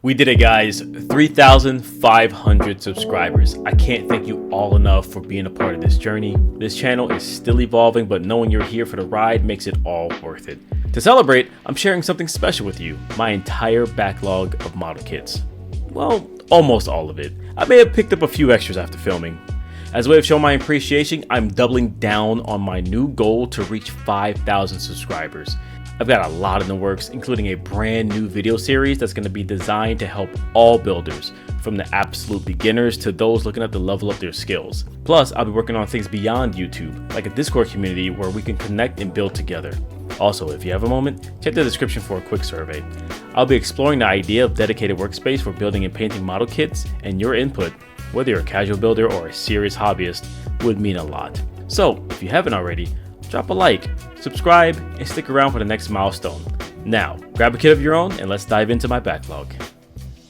We did it, guys. 3,500 subscribers. I can't thank you all enough for being a part of this journey. This channel is still evolving, but knowing you're here for the ride makes it all worth it. To celebrate, I'm sharing something special with you, my entire backlog of model kits. Well, almost all of it. I may have picked up a few extras after filming. As a way of showing my appreciation, I'm doubling down on my new goal to reach 5,000 subscribers. I've got a lot in the works, including a brand new video series that's going to be designed to help all builders, from the absolute beginners to those looking to level up their skills. Plus, I'll be working on things beyond YouTube, like a Discord community where we can connect and build together. Also, if you have a moment, check the description for a quick survey. I'll be exploring the idea of dedicated workspace for building and painting model kits, and your input, whether you're a casual builder or a serious hobbyist, would mean a lot. So, if you haven't already, drop a like, subscribe, and stick around for the next milestone. Now, grab a kit of your own and let's dive into my backlog.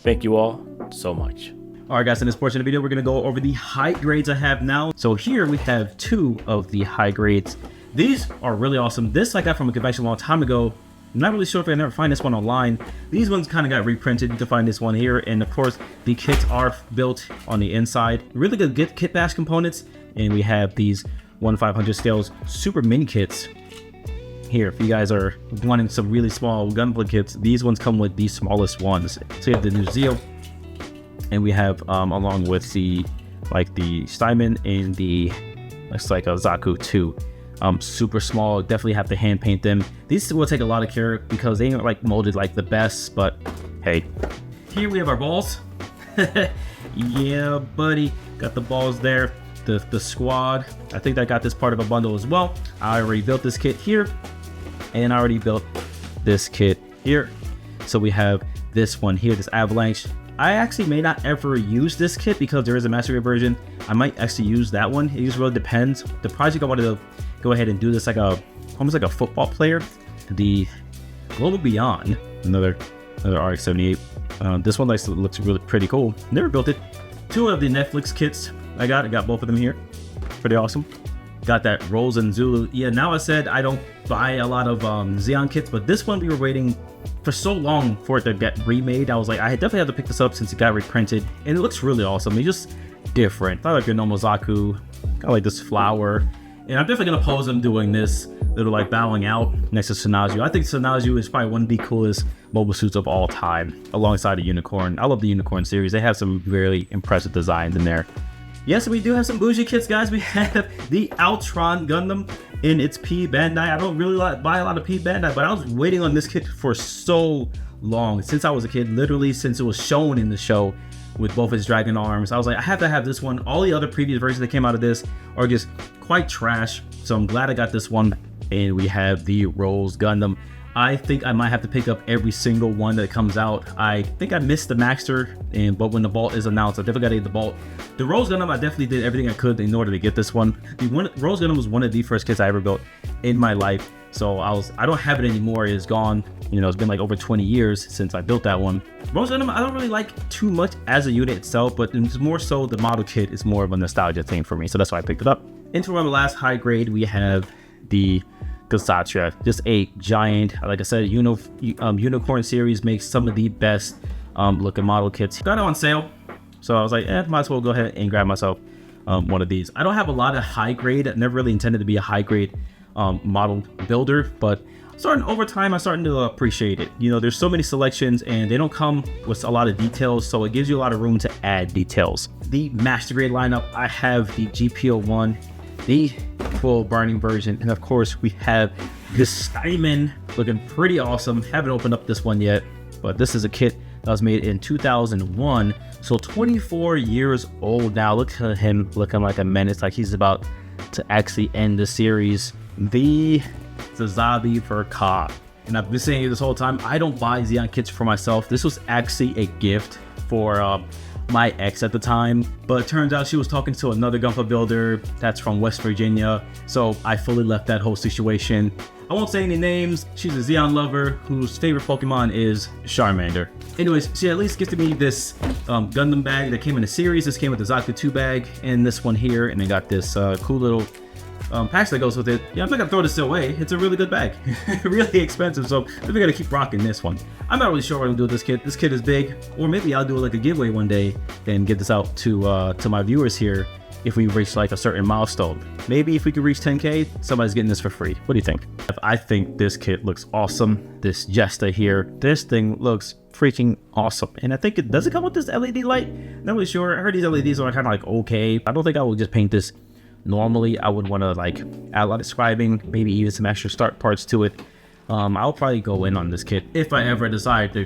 Thank you all so much. Alright guys, in this portion of the video, we're going to go over the high grades I have now. So here we have two of the high grades. These are really awesome. This I got from a convention a long time ago. I'm not really sure if I can ever find this one online. These ones kind of got reprinted. You can find this one here. And of course, the kits are built on the inside. Really good kit bash components. And we have these 1/500 scales super mini kits here. If you guys are wanting some really small Gunpla kits, these ones come with the smallest ones. So you have the new Zeo, and we have along with the Steinman and the looks like a Zaku 2. Super small. Definitely have to hand paint them. These will take a lot of care because they ain't like molded like the best, but hey. Here we have our balls. Yeah, buddy, got the balls there. The squad, I think I got this part of a bundle as well. I already built this kit here, and I already built this kit here. So we have this one here, this Avalanche. I actually may not ever use this kit because there is a master grade version. I might actually use that one. It just really depends. The project I wanted to go ahead and do this almost like a football player. The Global Beyond, another RX-78. This one looks really pretty cool. Never built it. Two of the Netflix kits. I got both of them here. Pretty awesome. Got that Rose and Zulu. Yeah, now I said I don't buy a lot of Zeon kits, but this one we were waiting for so long for it to get remade. I was like, I definitely have to pick this up since it got reprinted, and it looks really awesome. It's just different. I like your normal Zaku. I like this flower, and I'm definitely gonna pose him doing this little like bowing out next to Tsunaju. I think Tsunaju is probably one of the coolest mobile suits of all time, alongside the Unicorn. I love the Unicorn series. They have some really impressive designs in there. Yes, we do have some bougie kits, guys. We have the Altron Gundam in its P Bandai. I don't really buy a lot of P Bandai, but I was waiting on this kit for so long. Since I was a kid, literally since it was shown in the show with both its dragon arms. I was like, I have to have this one. All the other previous versions that came out of this are just quite trash. So I'm glad I got this one. And we have the Rose Gundam. I think I might have to pick up every single one that comes out. I think I missed the Maxter, but when the vault is announced, I definitely got to get the vault. The Rose Gundam, I definitely did everything I could in order to get this one. Rose Gundam was one of the first kits I ever built in my life. So I don't have it anymore. It's gone. You know, it's been like over 20 years since I built that one. Rose Gundam, I don't really like too much as a unit itself, but it's more so the model kit is more of a nostalgia thing for me. So that's why I picked it up. Into our last high grade, we have the Kshatriya, just a giant, like I said, Unicorn series makes some of the best looking model kits. Got it on sale, so I was like, might as well go ahead and grab myself one of these. I don't have a lot of high grade. I never really intended to be a high grade model builder, but over time, I'm starting to appreciate it. You know, there's so many selections and they don't come with a lot of details, so it gives you a lot of room to add details. The master grade lineup, I have the GP01, the full burning version, and of course we have this Steinman looking pretty awesome. Haven't opened up this one yet, but this is a kit that was made in 2001, so 24 years old now. Look at him looking like a menace, like he's about to actually end the series. The Zazabi Verka, and I've been saying it this whole time, I don't buy Zeon kits for myself. This was actually a gift for my ex at the time, but it turns out she was talking to another Gunpla builder that's from West Virginia, so I fully left that whole situation. I won't say any names. She's a Zeon lover whose favorite Pokemon is Charmander. Anyways, she at least gifted me this Gundam bag that came in a series. This came with the Zaku 2 bag and this one here, and I got this cool little patch that goes with it. Yeah, I'm not gonna throw this away. It's a really good bag. Really expensive, so we're gonna keep rocking this one. I'm not really sure what I'm gonna do with this kit. This kit is big, or maybe I'll do like a giveaway one day and give this out to my viewers here if we reach like a certain milestone. Maybe if we could reach 10K, somebody's getting this for free. What do you think? I think this kit looks awesome. This Jesta here, this thing looks freaking awesome. And I think it does come with this LED light. Not really sure. I heard these LEDs are kind of like okay. I don't think I would just paint this normally. I would want to like add a lot of scribing, maybe even some extra start parts to it. I'll probably go in on this kit if I ever decide to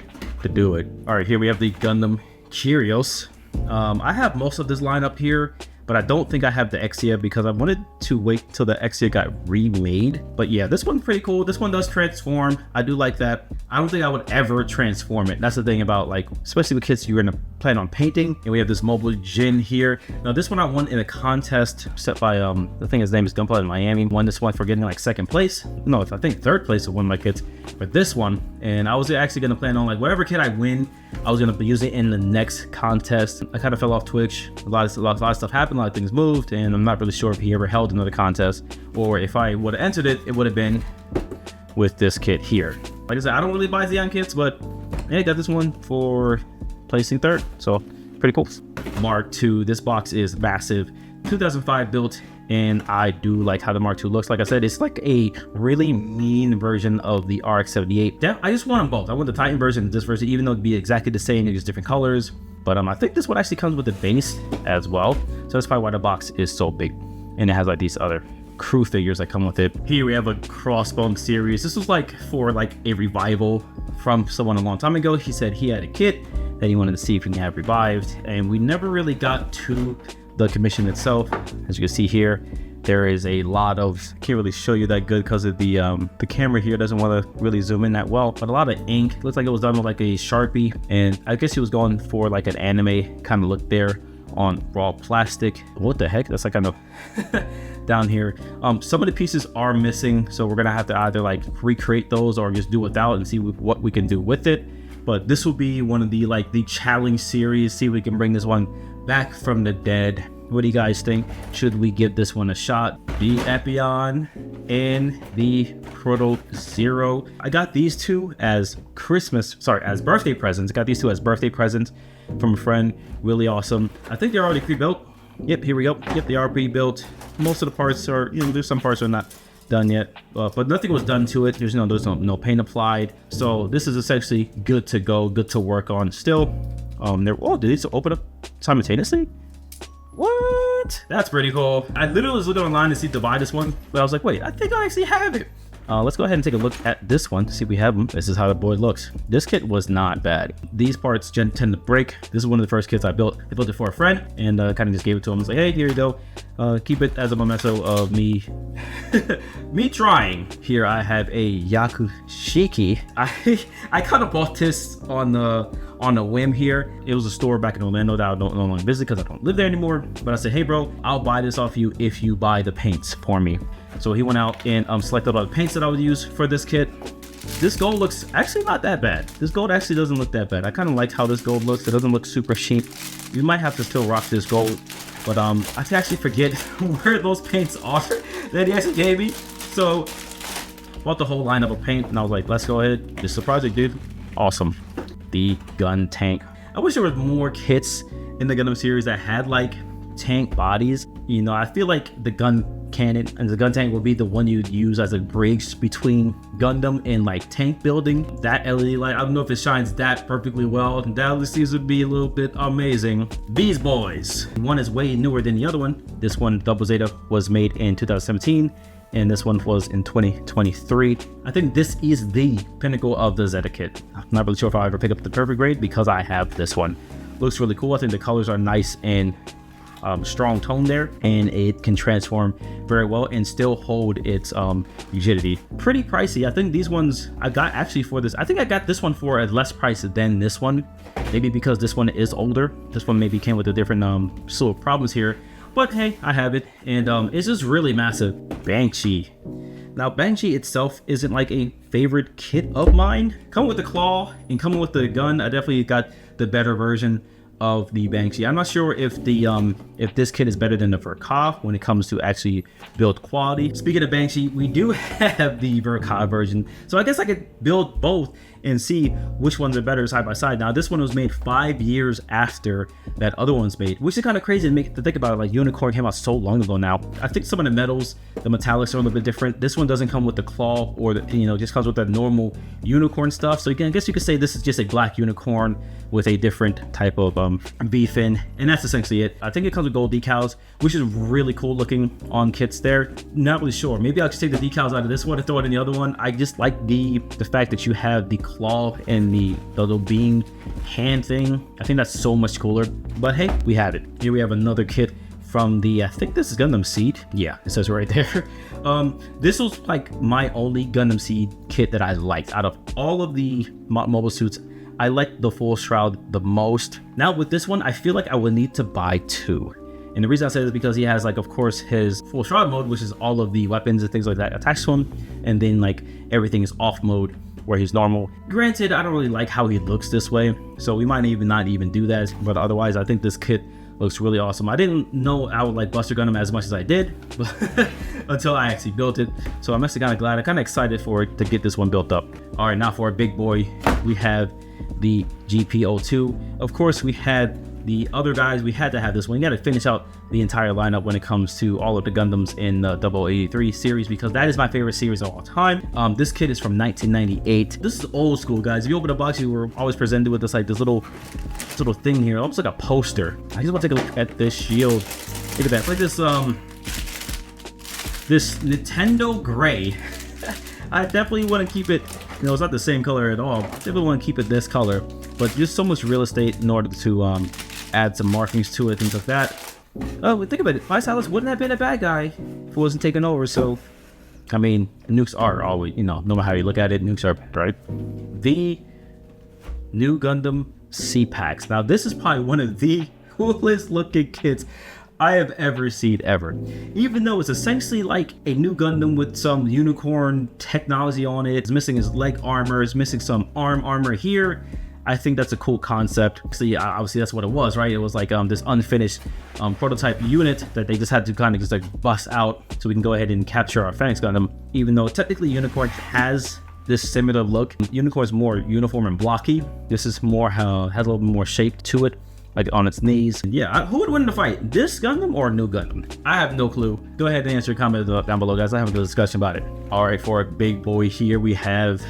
do it. All right, here we have the Gundam Curios. I have most of this line up here, but I don't think I have the Exia because I wanted to wait till the Exia got remade. But yeah, this one's pretty cool. This one does transform. I do like that. I don't think I would ever transform it. That's the thing about like, especially with kits you're gonna plan on painting. And we have this mobile Jin here. Now this one I won in a contest set by I think his name is Gunpla in Miami. Won this one for getting like second place. No, I think third place of one of my kits. But this one, and I was actually gonna plan on like whatever kit I win, I was gonna use it in the next contest. I kind of fell off Twitch. A lot of stuff happened, a lot of things moved, and I'm not really sure if he ever held another contest, or if I would have entered it, it would have been with this kit here. Like I said, I don't really buy Xeon kits, but hey, got this one for placing third, so pretty cool. Mark II, this box is massive, 2005 built, and I do like how the Mark II looks. Like I said, it's like a really mean version of the RX-78. Yeah, I just want them both. I want the Titan version and this version, even though it'd be exactly the same, it's just different colors. But I think this one actually comes with the base as well. So that's probably why the box is so big. And it has like these other crew figures that come with it. Here we have a Crossbone series. This was like for like a revival from someone a long time ago. He said he had a kit that he wanted to see if he can have revived. And we never really got to the commission itself. As you can see here, there is a lot of, can't really show you that good because of the camera here doesn't want to really zoom in that well, but a lot of ink. Looks like it was done with like a Sharpie, and I guess he was going for like an anime kind of look there on raw plastic. What the heck? That's like kind of down here. Some of the pieces are missing, so we're gonna have to either like recreate those or just do without and see what we can do with it. But this will be one of the like the challenge series. See if we can bring this one back from the dead. What do you guys think? Should we give this one a shot? The Epion and the Proto Zero. I got these two as as birthday presents. I got these two as birthday presents from a friend. Really awesome. I think they're already pre-built. Yep, here we go. Yep, they are pre-built. Most of the parts are, there's some parts are not done yet, but nothing was done to it. There's no paint applied. So this is essentially good to go, good to work on still. Did these open up simultaneously? What? That's pretty cool. I literally was looking online to see to buy this one, but I was like, wait, I think I actually have it. Let's go ahead and take a look at this one to see if we have them. This is how the boy looks. This kit was not bad. These parts tend to break. This is one of the first kits I built. I built it for a friend and kind of just gave it to him. I was like, hey, here you go. Keep it as a memento of me me trying. Here I have a Yakushiki. I kind of bought this on a whim here. It was a store back in Orlando that I don't no longer visit because I don't live there anymore. But I said, hey bro, I'll buy this off you if you buy the paints for me. So he went out and selected all the paints that I would use for this kit. This gold looks actually not that bad. This gold actually doesn't look that bad. I kind of like how this gold looks. It doesn't look super cheap. You might have to still rock this gold, but I actually forget where those paints are that he actually gave me. So bought the whole lineup of paint and I was like, let's go ahead. This surprising, dude. Awesome. The gun tank. I wish there was more kits in the Gundam series that had like tank bodies. I feel like the gun cannon and the gun tank will be the one you'd use as a bridge between Gundam and like tank building. That LED light, I don't know if it shines that perfectly well. That LED seems to be a little bit amazing. These boys, one is way newer than the other one. This one, Double Zeta, was made in 2017 and this one was in 2023. I think this is the pinnacle of the Zeta kit. I'm not really sure if I'll ever pick up the perfect grade because I have this one. Looks really cool. I think the colors are nice and strong tone there, and it can transform very well and still hold its rigidity. Pretty pricey. I think these ones I got actually for this. I think I got this one for a less price than this one. Maybe because this one is older. This one maybe came with a different slew of problems here. But hey, I have it, and it's just really massive. Banshee. Now, Banshee itself isn't like a favorite kit of mine. Coming with the claw and coming with the gun, I definitely got the better version. of the Banshee. I'm not sure if this kit is better than the Verka when it comes to actually build quality. Speaking of Banshee, we do have the Verka version, so I guess I could build both and see which ones are better side by side. Now this one was made 5 years after that other one's made, which is kind of crazy to think about it. Like Unicorn came out so long ago now. I think some of the metals, the metallics are a little bit different. This one doesn't come with the claw or the, just comes with the normal Unicorn stuff. So I guess you could say this is just a black Unicorn with a different type of V fin, and that's essentially it. I think it comes with gold decals, which is really cool looking on kits there. Not really sure. Maybe I'll just take the decals out of this one and throw it in the other one. I just like the fact that you have the claw and the little beam hand thing. I think that's so much cooler. But hey, we have it. Here we have another kit from the, I think this is Gundam Seed. Yeah, it says right there. This was like my only Gundam Seed kit that I liked. Out of all of the mobile suits, I like the full shroud the most. Now with this one, I feel like I would need to buy two. And the reason I say this is because he has, like, of course, his full shroud mode, which is all of the weapons and things like that attached to him. And then like everything is off mode where he's normal. Granted, I don't really like how he looks this way, so we might not even do that. But otherwise, I think this kit looks really awesome. I didn't know I would like Buster Gundam as much as I did until I actually built it. So I'm actually kind of glad. I'm kind of excited for it to get this one built up. All right, now for a big boy, we have the GP02. Of course, we had the other guys. We had to have this one. You got to finish out the entire lineup when it comes to all of the Gundams in the 0083 series, because that is my favorite series of all time. This kit is from 1998. This is old school, guys. If you open the box, you were always presented with this, like, this little thing here, almost like a poster. I just want to take a look at this shield. Look at that. It's like this Nintendo gray. I definitely want to keep it, it's not the same color at all. Definitely want to keep it this color, but just so much real estate in order to add some markings to it, things like that. Oh, think about it. Visalis wouldn't have been a bad guy if it wasn't taken over. So, I mean, nukes are always, no matter how you look at it, nukes are bad, right? The new Gundam C-Packs. Now, this is probably one of the coolest looking kits I have ever seen ever. Even though it's essentially like a new Gundam with some unicorn technology on it. It's missing his leg armor, it's missing some arm armor here. I think that's a cool concept. See, obviously that's what it was, right? It was like this unfinished prototype unit that they just had to kind of just like bust out so we can go ahead and capture our Phoenix Gundam. Even though technically Unicorn has this similar look. Unicorn's more uniform and blocky. This is more has a little bit more shape to it, like on its knees. Yeah, who would win the fight? This Gundam or a new Gundam? I have no clue. Go ahead and answer your comment down below, guys. I have a good discussion about it. All right, for a big boy here, we have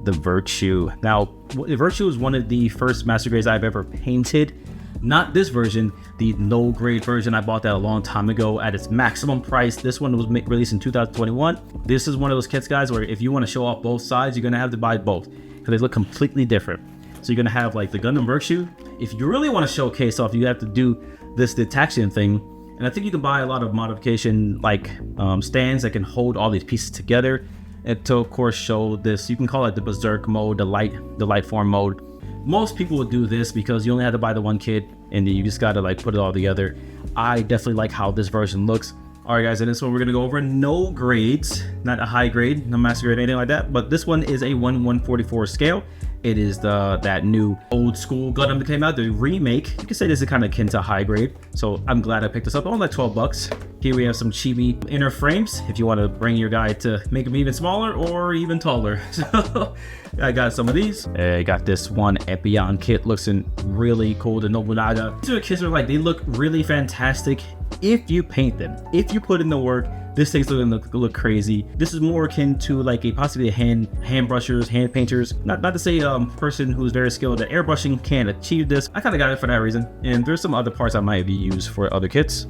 the Virtue. Now, the Virtue is one of the first master grades I've ever painted. Not this version, the low grade version. I bought that a long time ago at its maximum price. This one was released in 2021. This is one of those kits, guys, where if you want to show off both sides, you're gonna have to buy both because they look completely different. So you're gonna have like the Gundam Virtue. If you really want to showcase off, you have to do this detection thing. And I think you can buy a lot of modification like stands that can hold all these pieces together. And to of course show this, you can call it the Berserk mode, the light form mode. Most people would do this because you only have to buy the one kit and then you just gotta like put it all together. I definitely like how this version looks. All right, guys, in this one we're gonna go over no grades, not a high grade, no master grade, anything like that. But this one is a 1/144 scale. It is that new old school Gundam that came out, the remake. You can say this is kind of akin to high grade. So I'm glad I picked this up. Only like 12 bucks. Here we have some chibi inner frames if you want to bring your guy to make him even smaller or even taller. So I got some of these. I got this one Epion kit. Looks really cool. The Nobunaga. These are kits that are like, they look really fantastic if you paint them. If you put in the work, this thing's gonna look crazy. This is more akin to like possibly a hand brushers, hand painters. Not to say person who's very skilled at airbrushing can achieve this. I kind of got it for that reason. And there's some other parts I might be used for other kits.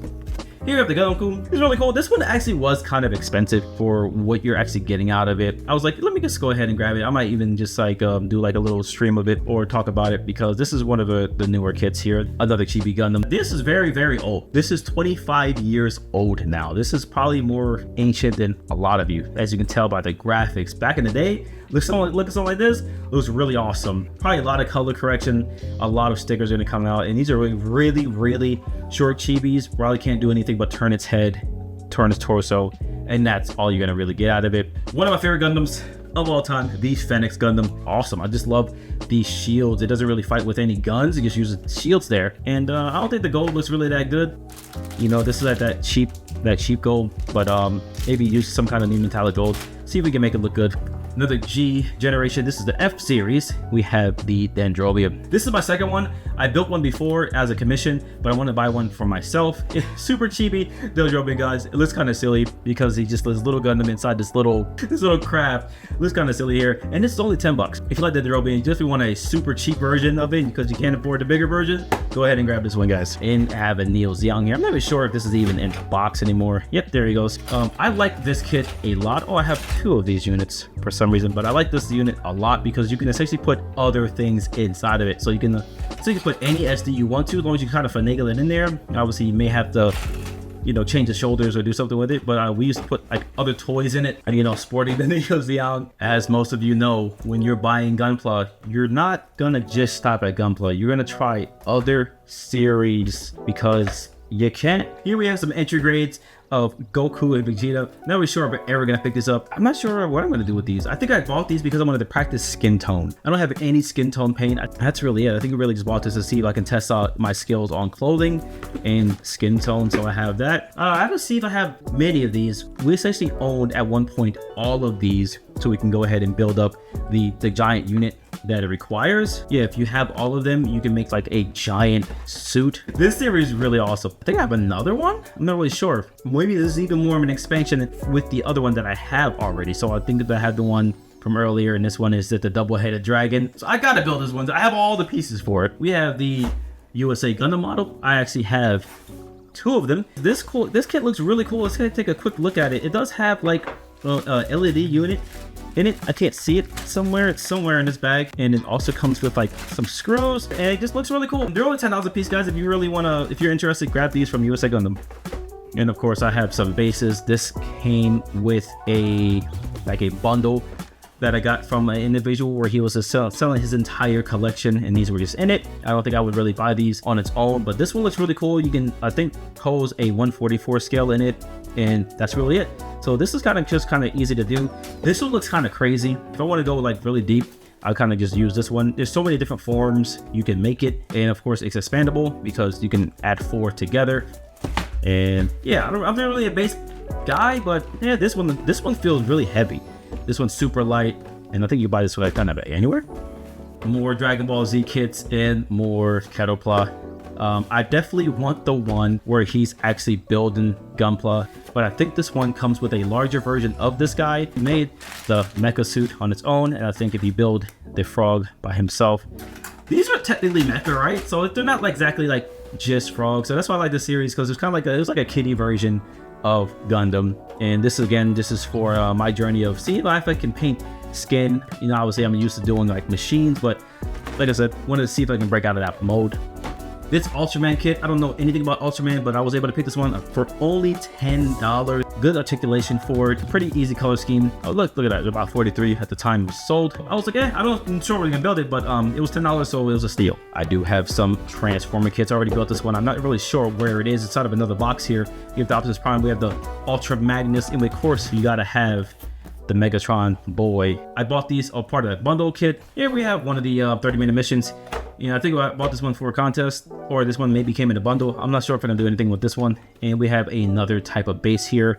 Here we have the Gundam. It's really cool. This one actually was kind of expensive for what you're actually getting out of it. I was like, let me just go ahead and grab it. I might even just like do like a little stream of it or talk about it because this is one of the newer kits here. Another chibi Gundam. This is very, very old. This is 25 years old now. This is probably more ancient than a lot of you, as you can tell by the graphics. Back in the day, look at something like this. It was really awesome. Probably a lot of color correction, a lot of stickers are gonna come out, and these are really, really short chibis. Probably can't do anything but turn its head, turn its torso, and that's all you're gonna really get out of it. One of my favorite Gundams of all time, the Phoenix Gundam. Awesome. I just love these shields. It doesn't really fight with any guns. It just uses shields there. And I don't think the gold looks really that good. You know, this is like that cheap gold, but maybe use some kind of new metallic gold. See if we can make it look good. Another G generation. This is the F series. We have the Dendrobium. This is my second one. I built one before as a commission, but I want to buy one for myself. It's super cheapy. Dendrobium, guys. It looks kind of silly because he just this little Gundam inside this little crab. It looks kind of silly here, and this is only $10. If you like the Dendrobium, you just want a super cheap version of it because you can't afford the bigger version, go ahead and grab this one, guys. And I have a Neo Xiang here. I'm not even sure if this is even in the box anymore. Yep, there he goes. I like this kit a lot. Oh, I have 2 of these units for some reason, but I like this unit a lot because you can essentially put other things inside of it. So you can put any SD you want to, as long as you kind of finagle it in there. Obviously, you may have to, you know, change the shoulders or do something with it, but we used to put like other toys in it, and you know, sporting the Neo Xiang. As most of you know, when you're buying Gunpla, you're not gonna just stop at Gunpla. You're gonna try other series because you can't. Here we have some entry grades of Goku and Vegeta. Not really sure if I'm ever gonna pick this up. I'm not sure what I'm gonna do with these. I think I bought these because I wanted to practice skin tone. I don't have any skin tone paint. That's really it. I think I really just bought this to see if I can test out my skills on clothing and skin tone. So I have that. I have to see if I have many of these. We essentially owned at one point all of these, so we can go ahead and build up the giant unit that it requires. Yeah, if you have all of them, you can make like a giant suit. This series is really awesome. I think I have another one. I'm not really sure. Maybe this is even more of an expansion with the other one that I have already. So I think that I had the one from earlier, and this one is the double-headed dragon. So I gotta build this one. I have all the pieces for it. We have the USA Gundam model. I actually have 2 of them. This kit looks really cool. Let's take a quick look at it. It does have like LED unit in it. I can't see it somewhere. It's somewhere in this bag, and it also comes with like some screws, and it just looks really cool. They're only $10 a piece, guys. If you really wanna, if you're interested, grab these from USA Gundam. And of course, I have some bases. This came with a bundle that I got from an individual where he was just selling his entire collection, and these were just in it. I don't think I would really buy these on its own, but this one looks really cool. You can, I think, pose a 144 scale in it, and that's really it. So this is kind of easy to do. This one looks kind of crazy. If I want to go like really deep, I'll kind of just use this one. There's so many different forms you can make it, and of course it's expandable because you can add 4 together. And yeah, I'm not really a base guy, but yeah, this one feels really heavy. This one's super light, and I think you buy this one kind of anywhere. More Dragon Ball Z kits and more Ketopla. I definitely want the one where he's actually building Gunpla, but I think this one comes with a larger version of this guy. He made the mecha suit on its own, and I think if you build the frog by himself, these are technically mecha, right? So they're not like exactly like just frogs. So that's why I like this series, because it's kind of like it was like a kiddie version of Gundam. And this is for my journey of seeing if I can paint skin. You know, obviously I'm used to doing like machines, but like I said, wanted to see if I can break out of that mode. This Ultraman kit, I don't know anything about Ultraman, but I was able to pick this one for only $10. Good articulation for it, pretty easy color scheme. Oh, look at that, about 43 at the time it was sold. I was like, I'm sure we're gonna build it, but it was $10, so it was a steal. I do have some Transformer kits. I already built this one. I'm not really sure where it is. It's out of another box here. We have the Optimus Prime, we have the Ultra Magnus, and of course, you gotta have the Megatron boy. I bought these as part of that bundle kit. Here we have one of the 30-minute missions. You know, I think I bought this one for a contest, or this one maybe came in a bundle. I'm not sure if I'm gonna do anything with this one. And we have another type of base here.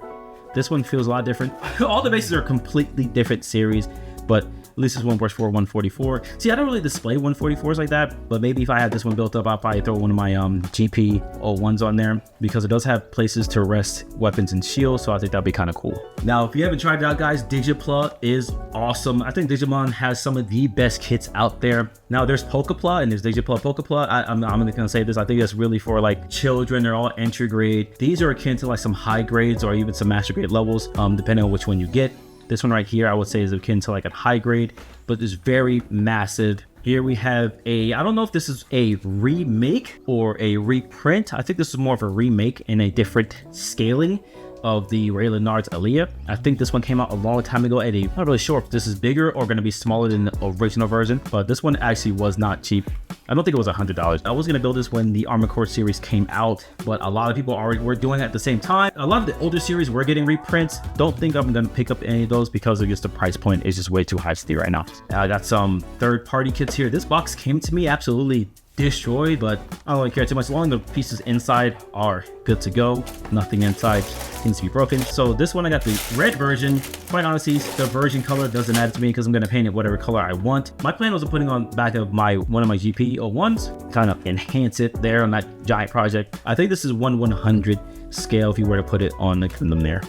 This one feels a lot different. All the bases are a completely different series, but at least this one works for 144. See, I don't really display 144s like that, but maybe if I had this one built up, I'll probably throw one of my GP01s on there, because it does have places to rest weapons and shields, so I think that'd be kind of cool. Now, if you haven't tried it out, guys, Digipla is awesome. I think Digimon has some of the best kits out there. Now, there's Pokepla and there's Digipla Pokepla. I'm gonna say this, I think that's really for like children. They're all entry grade. These are akin to like some high grades or even some master grade levels, depending on which one you get. This one right here, I would say, is akin to like a high grade, but it's very massive. Here we have I don't know if this is a remake or a reprint. I think this is more of a remake in a different scaling. of the Raylanard's Aaliyah. I think this one came out a long time ago at a, not really sure if this is bigger or going to be smaller than the original version, but this one actually was not cheap. I don't think it was $100. I was going to build this when the Armored Core series came out, but a lot of people already were doing it at the same time. A lot of the older series were getting reprints. Don't think I'm going to pick up any of those because I guess the price point is just way too high to see right now. I got some third-party kits here. This box came to me absolutely destroyed, but I don't really care too much. As long as the pieces inside are good to go, nothing inside seems to be broken. So this one I got the red version. Quite honestly, the version color doesn't matter to me because I'm going to paint it whatever color I want. My plan was putting on back of one of my GP01s, kind of enhance it there on that giant project. I think this is 1/100 scale if you were to put it on the Gundam there.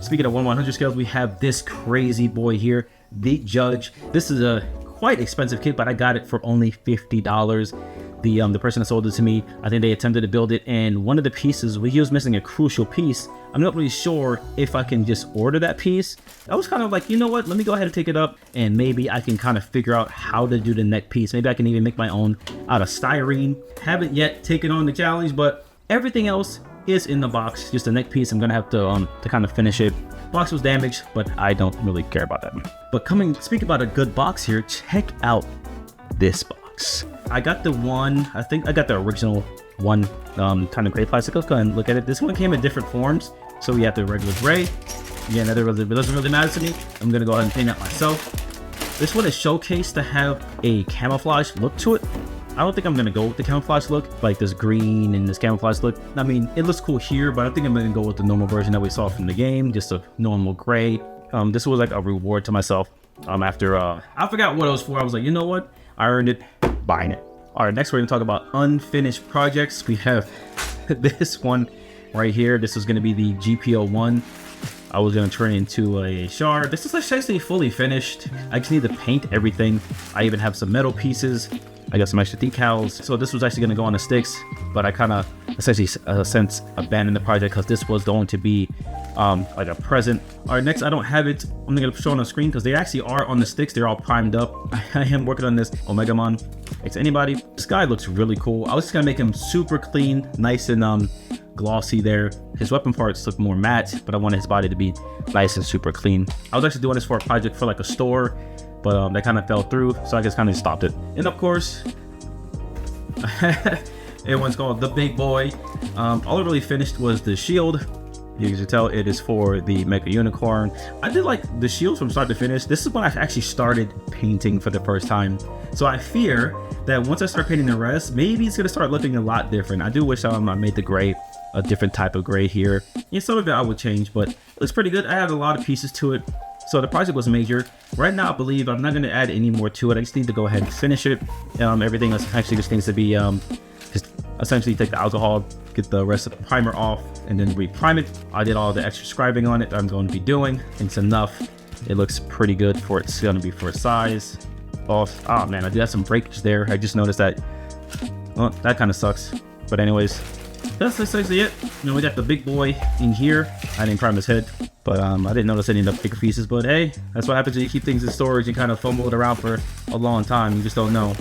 Speaking of 1/100 scales, we have this crazy boy here, the Judge. This is a quite expensive kit, but I got it for only $50. The person that sold it to me, I think they attempted to build it, and one of the pieces, he was missing a crucial piece. I'm not really sure if I can just order that piece. I was kind of like, you know what, let me go ahead and take it up, and maybe I can kind of figure out how to do the neck piece. Maybe I can even make my own out of styrene. Haven't yet taken on the challenge, but everything else is in the box. Just the neck piece, I'm gonna have to kind of finish it. Box was damaged, but I don't really care about that. But speaking about a good box here, check out this box. I got the one, I think I got the original one, kind of gray plastic. Let's go ahead and look at it. This one came in different forms. So we have the regular gray. Yeah, it doesn't really matter to me. I'm gonna go ahead and paint that myself. This one is showcased to have a camouflage look to it. I don't think I'm gonna go with the camouflage look, like this green and this camouflage look. I mean, it looks cool here, but I think I'm gonna go with the normal version that we saw from the game, just a normal gray. This was like a reward to myself after, I forgot what it was for. I was like, you know what? I earned it, buying it. All right, next we're gonna talk about unfinished projects. We have this one right here. This is gonna be the GP01. I was gonna turn it into a shard. This is essentially fully finished. I just need to paint everything. I even have some metal pieces. I got some extra decals. So this was actually gonna go on the sticks, but I kind of essentially since abandoned the project because this was going to be like a present. All right, next I don't have it. I'm gonna show on the screen because they actually are on the sticks. They're all primed up. I am working on this Omegamon X Anybody. This guy looks really cool. I was just gonna make him super clean, nice and glossy there. His weapon parts look more matte, but I wanted his body to be nice and super clean. I was actually doing this for a project for like a store, but that kind of fell through, so I just kind of stopped it. And of course, everyone's called the big boy. All I really finished was the shield. You can tell it is for the Mega Unicorn. I did like the shield from start to finish. This is when I actually started painting for the first time. So I fear that once I start painting the rest, maybe it's gonna start looking a lot different. I do wish I made the gray a different type of gray here. Yeah, some of it I would change, but it looks pretty good. I have a lot of pieces to it. So the project was major. Right now, I believe I'm not gonna add any more to it. I just need to go ahead and finish it. Everything else actually just needs to be just essentially take the alcohol, get the rest of the primer off, and then re-prime it. I did all the extra scribing on it that I'm going to be doing. It's enough. It looks pretty good for it's going to be for its size. Oh man, I did have some breakage there. I just noticed that. Well, that kind of sucks. But anyways, that's essentially it. We got the big boy in here. I didn't prime his head, but I didn't notice any of the bigger pieces. But hey, that's what happens when you keep things in storage and kind of fumble it around for a long time. You just don't know.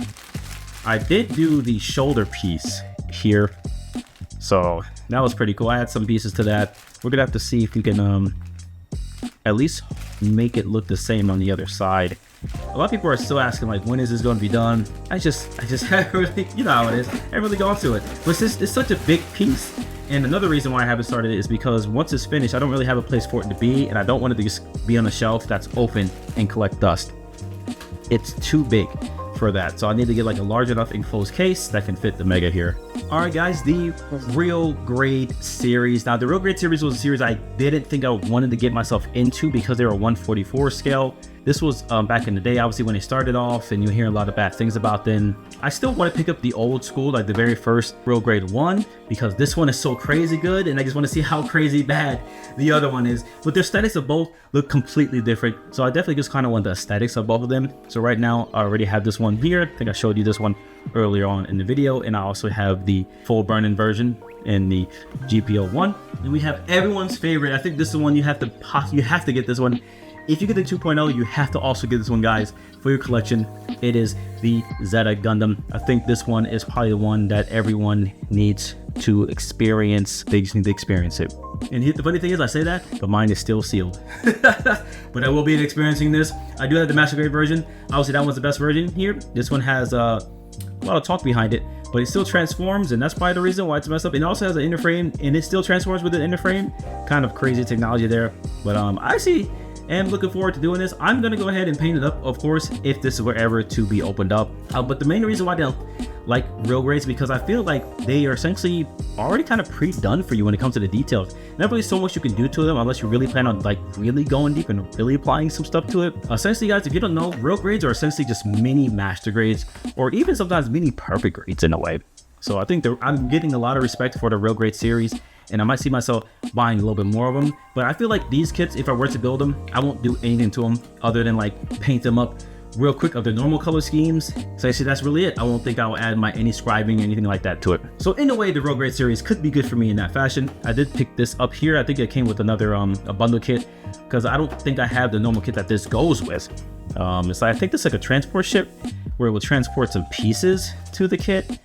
I did do the shoulder piece here, so that was pretty cool. I had some pieces to that. We're gonna have to see if we can at least make it look the same on the other side. A lot of people are still asking like, when is this going to be done? I just haven't really, you know how it is, I haven't really gone to it. But it's such a big piece, and another reason why I haven't started it is because once it's finished, I don't really have a place for it to be, and I don't want it to just be on a shelf that's open and collect dust. It's too big for that, so I need to get like a large enough enclosed case that can fit the Mega here. All right guys, the Real Grade series. Now the Real Grade series was a series I didn't think I wanted to get myself into because they were a 1/44 scale. This was back in the day, obviously, when they started off, and you hear a lot of bad things about them. I still want to pick up the old school, like the very first Real Grade 1, because this one is so crazy good, and I just want to see how crazy bad the other one is. But the aesthetics of both look completely different, so I definitely just kind of want the aesthetics of both of them. So right now, I already have this one here. I think I showed you this one earlier on in the video, and I also have the full burn-in version in the GP01. And we have everyone's favorite. I think this is the one you have to get this one. If you get the 2.0, you have to also get this one, guys, for your collection. It is the Zeta Gundam. I think this one is probably the one that everyone needs to experience. They just need to experience it. And the funny thing is, I say that, but mine is still sealed. But I will be experiencing this. I do have the Master Grade version. Obviously, that one's the best version here. This one has a lot of talk behind it, but it still transforms, and that's probably the reason why it's messed up. It also has an inner frame, and it still transforms with the inner frame. Kind of crazy technology there, but I see. And looking forward to doing this. I'm gonna go ahead and paint it up, of course, if this were ever to be opened up. But the main reason why I don't like real grades, because I feel like they are essentially already kind of pre-done for you when it comes to the details. Not really so much you can do to them unless you really plan on like really going deep and really applying some stuff to it. Essentially, guys, if you don't know, real grades are essentially just mini master grades, or even sometimes mini perfect grades in a way. So I think I'm getting a lot of respect for the real grade series, and I might see myself buying a little bit more of them. But I feel like these kits, if I were to build them, I won't do anything to them other than like paint them up real quick of their normal color schemes. So actually, that's really it. I won't think I'll add any scribing or anything like that to it. So in a way, the real grade series could be good for me in that fashion. I did pick this up here. I think it came with another a bundle kit, because I don't think I have the normal kit that this goes with. It's like, I think this is like a transport ship where it will transport some pieces to the kit.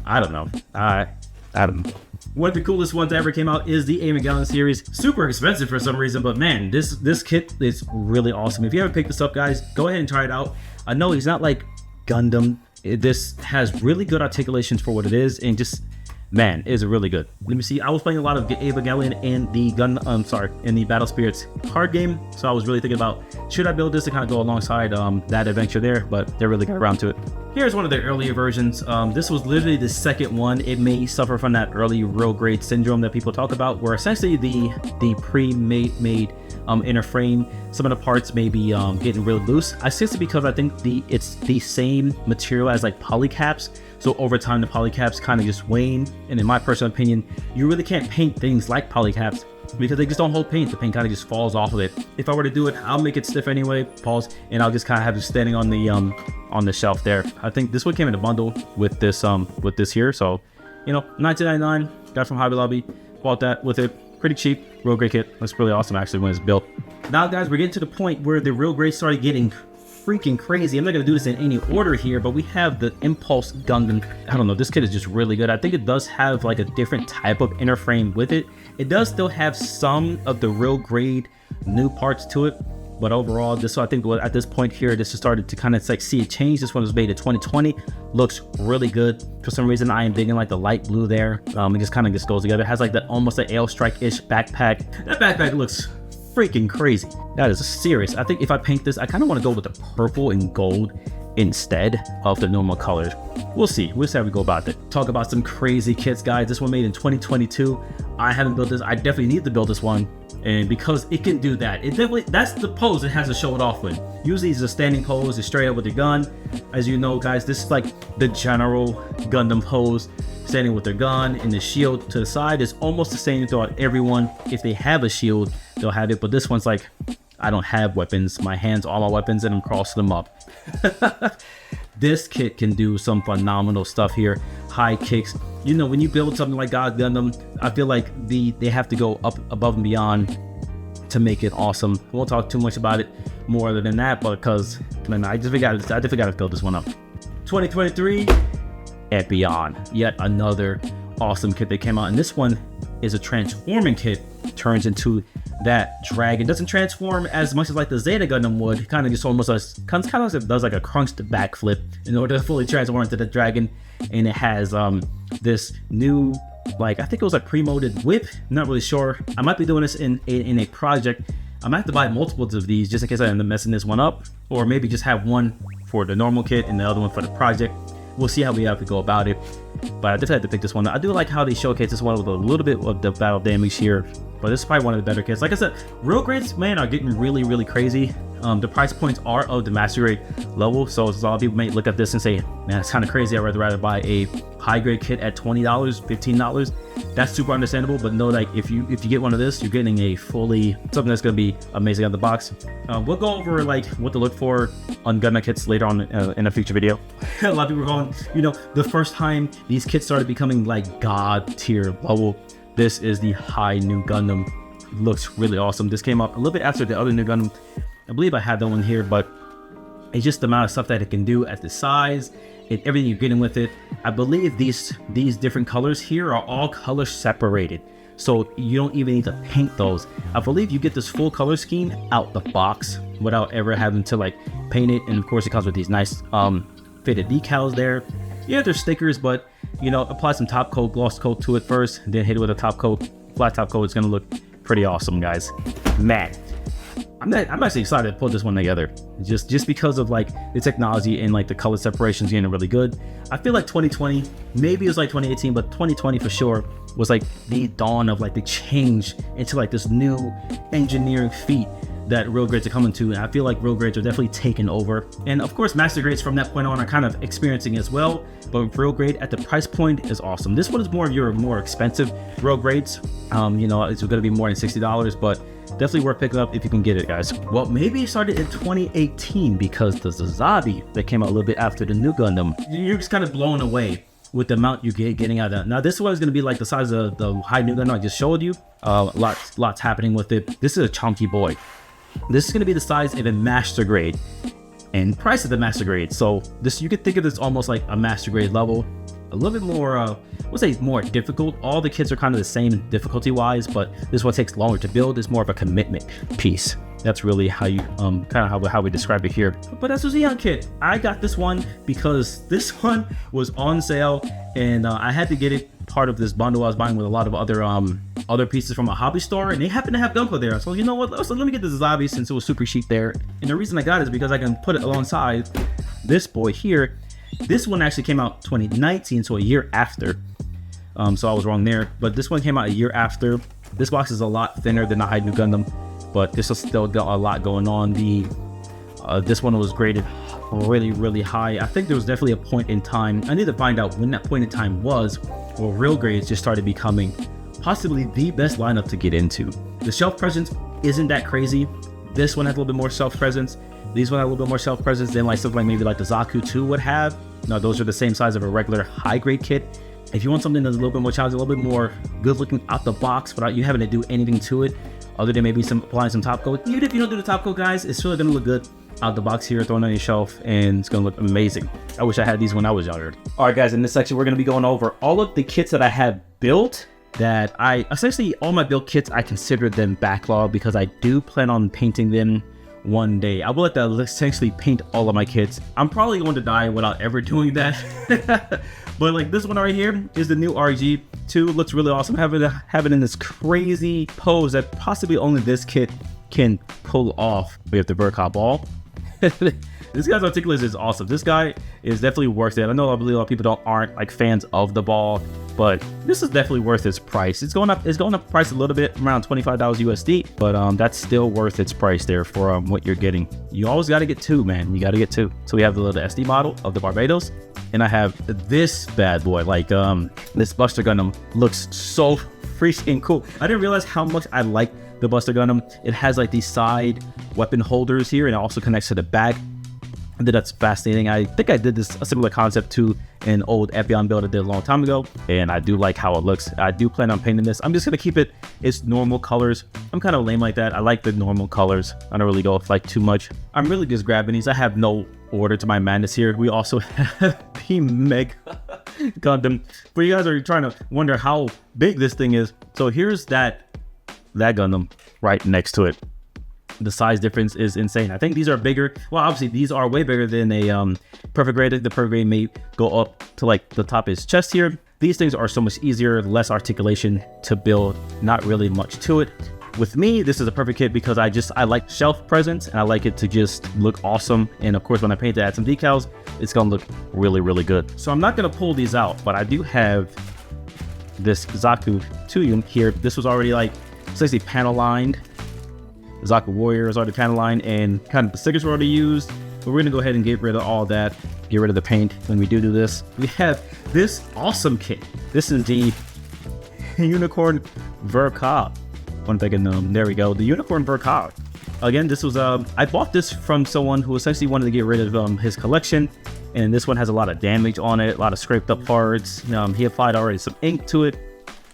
I don't know. I don't know. One of the coolest ones that ever came out is the Evangelion series. Super expensive for some reason, but man, this kit is really awesome. If you haven't picked this up, guys, go ahead and try it out. I know it's not like Gundam. This has really good articulations for what it is, and just, man, it's really good. Let me see. I was playing a lot of Evangelion and the in the Battle Spirits card game, so I was really thinking about, should I build this to kind of go alongside that adventure there, but they really got around to it. Here's one of their earlier versions. This was literally the second one. It may suffer from that early real grade syndrome that people talk about, where essentially the pre-made inner frame, some of the parts may be getting really loose. I say this because I think it's the same material as like polycaps. So over time, the polycaps kind of just wane. And in my personal opinion, you really can't paint things like polycaps because they just don't hold paint. The paint kind of just falls off of it. If I were to do it, I'll make it stiff anyway, pause, and I'll just kind of have it standing on the shelf there. I think this one came in a bundle with this here. So, you know, $19.99, got from Hobby Lobby, bought that with it. Pretty cheap, real grade kit. Looks really awesome actually when it's built. Now, guys, we're getting to the point where the real grade started getting freaking crazy. I'm not gonna do this in any order here, but we have the Impulse Gundam. I don't know, this kit is just really good. I think it does have like a different type of inner frame with it. It does still have some of the real grade new parts to it, but overall, this, I think at this point here, this has started to kind of like see a change. This one was made in 2020, looks really good. For some reason, I am digging like the light blue there. It just kind of goes together. It has like that almost an Ale Strike-ish backpack. That backpack looks freaking crazy. That is serious. I think if I paint this, I kind of want to go with the purple and gold instead of the normal colors. We'll see how we go about it. Talk about some crazy kits, guys. This one made in 2022. I haven't built this. I definitely need to build this one, and because it can do that, that's the pose it has to show it off with. Usually it's a standing pose, it's straight up with your gun. As you know, guys, this is like the general Gundam pose, standing with their gun, and the shield to the side is almost the same throughout everyone. If they have a shield, they'll have it, but this one's like, I don't have weapons. My hands, all my weapons, and I'm crossing them up. This kit can do some phenomenal stuff here. High kicks. You know, when you build something like God Gundam, I feel like they have to go up above and beyond to make it awesome. We won't talk too much about it more other than that, but because I definitely got to build this one up. 2023 and beyond. Yet another awesome kit that came out, and this one is a transforming kit. Turns into that dragon. Doesn't transform as much as like the Zeta Gundam would. It kind of just almost does like a crunched backflip in order to fully transform into the dragon. And it has this new, like, I think it was a pre-molded whip. Not really sure. I might be doing this in a project. I might have to buy multiples of these just in case I end up messing this one up, or maybe just have one for the normal kit and the other one for the project. We'll see how we have to go about it, but I definitely have to pick this one. I do like how they showcase this one with a little bit of the battle damage here, but this is probably one of the better kits. Like I said, real grades, man, are getting really, really crazy. The price points are of the master grade level, so a lot of people may look at this and say, man, it's kind of crazy. I'd rather buy a high grade kit at $20, $15. That's super understandable, but know, like, if you get one of this, you're getting a fully something that's going to be amazing out of the box. We'll go over like what to look for on Gundam kits later on in a future video. A lot of people are going, you know, the first time these kits started becoming like god tier level, this is the high new Gundam. Looks really awesome. This came out a little bit after the other new Gundam. I believe I had that one here, but it's just the amount of stuff that it can do at the size and everything you're getting with it. I believe these different colors here are all color separated, so you don't even need to paint those. I believe you get this full color scheme out the box without ever having to like paint it. And of course it comes with these nice fitted decals there. Yeah, there's stickers, but you know, apply some top coat, gloss coat to it first, then hit it with a top coat, flat top coat. It's gonna look pretty awesome, guys. Man, I'm actually excited to put this one together, just because of like the technology and like the color separations getting really good. I feel like 2020, maybe it was like 2018, but 2020 for sure was like the dawn of like the change into like this new engineering feat that real grades are coming to, and I feel like real grades are definitely taking over. And of course master grades from that point on are kind of experiencing as well, but real grade at the price point is awesome. This one is more of your more expensive real grades. You know, it's going to be more than $60, but definitely worth picking up if you can get it, guys. Well, maybe it started in 2018 because the Zazabi that came out a little bit after the new Gundam, you're just kind of blown away with the amount you getting out of that. Now this one is going to be like the size of the high new Gundam I just showed you. Lots happening with it. This is a chunky boy. This is going to be the size of a master grade and price of the master grade. So this, you could think of this almost like a master grade level, a little bit more, we'll say more difficult. All the kits are kind of the same difficulty wise, but this one takes longer to build. It's more of a commitment piece. That's really how you, kind of how we describe it here. But that's a Xeon kit. I got this one because this one was on sale, and I had to get it part of this bundle I was buying with a lot of other pieces from a hobby store, and they happen to have Gunpla there. So you know what, let me get the Zazabi since it was super cheap there. And the reason I got it is because I can put it alongside this boy here. This one actually came out 2019, so a year after. So I was wrong there, but this one came out a year after. This box is a lot thinner than the High New Gundam, but this is still got a lot going on. This one was graded really high. I think there was definitely a point in time, I need to find out when that point in time was, where real grades just started becoming possibly the best lineup to get into. The shelf presence isn't that crazy. This one has a little bit more shelf presence. These one have a little bit more shelf presence than like something like maybe like the Zaku 2 would have. Now those are the same size of a regular high grade kit. If you want something that's a little bit more challenging, a little bit more good looking out the box without you having to do anything to it, other than maybe applying some top coat. Even if you don't do the top coat, guys, it's still gonna look good out the box here, thrown on your shelf, and it's gonna look amazing. I wish I had these when I was younger. All right, guys, in this section, we're gonna be going over all of the kits that I have built that essentially all my build kits, I consider them backlog because I do plan on painting them one day. I will let that essentially paint all of my kits. I'm probably going to die without ever doing that. But like this one right here is the new RG2. Looks really awesome. Have it in this crazy pose that possibly only this kit can pull off. We have the Verka ball. This guy's articulate is awesome. This guy is definitely worth it. I know I believe a lot of people aren't like fans of the ball, but this is definitely worth its price. It's going up price a little bit, around $25 USD, but that's still worth its price there for what you're getting. You always got to get two, man. You got to get two. So we have the little SD model of the Barbados, and I have this bad boy. Like this Buster Gundam looks so freaking cool. I didn't realize how much I like the Buster Gundam. It has like these side weapon holders here, and it also connects to the back. I think that's fascinating. I think I did a similar concept to an old Epion build I did a long time ago, and I do like how it looks. I do plan on painting this. I'm just gonna keep it its normal colors. I'm kind of lame like that. I like the normal colors. I don't really go with like too much. I'm really just grabbing these. I have no order to my madness here. We also have the Mega Gundam. But you guys are trying to wonder how big this thing is. So here's that Gundam right next to it. The size difference is insane. I think these are bigger. Well, obviously these are way bigger than a perfect grade. The perfect grade may go up to like the top of his chest here. These things are so much easier, less articulation to build, not really much to it. With me, this is a perfect kit because I like shelf presence and I like it to just look awesome. And of course, when I paint to add some decals, it's gonna look really good. So I'm not gonna pull these out, but I do have this Zaku 2 here. This was already like essentially panel lined. Zaku Warrior is already panel lined, and kind of the stickers were already used. But we're gonna go ahead and get rid of all that, get rid of the paint when we do this. We have this awesome kit. This is the Unicorn Verka. One second, there we go. The Unicorn Verka. Again, this was I bought this from someone who essentially wanted to get rid of his collection, and this one has a lot of damage on it, a lot of scraped up parts. He applied already some ink to it.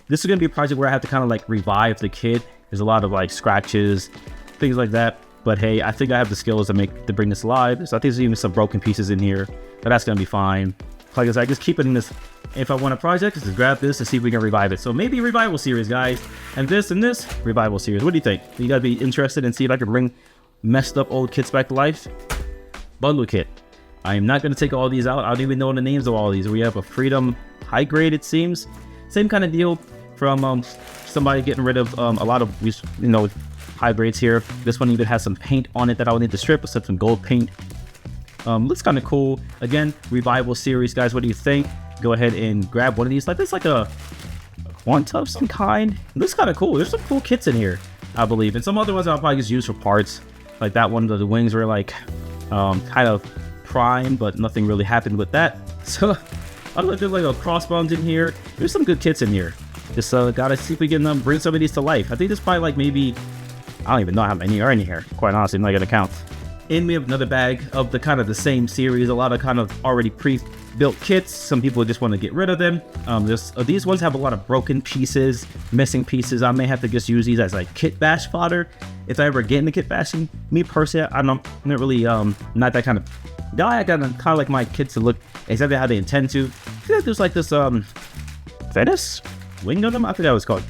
This is gonna be a project where I have to kind of like revive the kit. There's a lot of like scratches, things like that. But hey, I think I have the skills to bring this alive. So I think there's even some broken pieces in here. but that's gonna be fine. Like I said, I just keep it in this. If I want a project, just grab this to see if we can revive it. So maybe revival series, guys, and this revival series. What do you think? You gotta be interested and see if I can bring messed up old kits back to life. Bundle kit. I am not gonna take all these out. I don't even know the names of all these. We have a Freedom high grade, it seems. Same kind of deal from somebody getting rid of a lot of high grades here. This one even has some paint on it that I will need to strip, except some gold paint. Looks kind of cool. Again, revival series, guys. What do you think? Go ahead and grab one of these. Like this, like a quanta of some kind. It looks kind of cool. There's some cool kits in here, I believe, and some other ones I'll probably just use for parts. Like that one, the wings were like kind of prime, but nothing really happened with that. So I don't know if there's like a crossbones in here. There's some good kits in here. Just gotta see if we can bring some of these to life. I think there's probably like maybe, I don't even know how many are in here. Quite honestly, I'm not gonna count. And we have another bag of the kind of the same series. A lot of kind of already pre-built kits. Some people just want to get rid of them. These ones have a lot of broken pieces, missing pieces. I may have to just use these as like kit bash fodder if I ever get into kit bashing. Me personally, I'm not really not that kind of guy. I kind of like my kits to look exactly how they intend to. I feel like there's like this Venice wing Gundam. I forgot what it's called.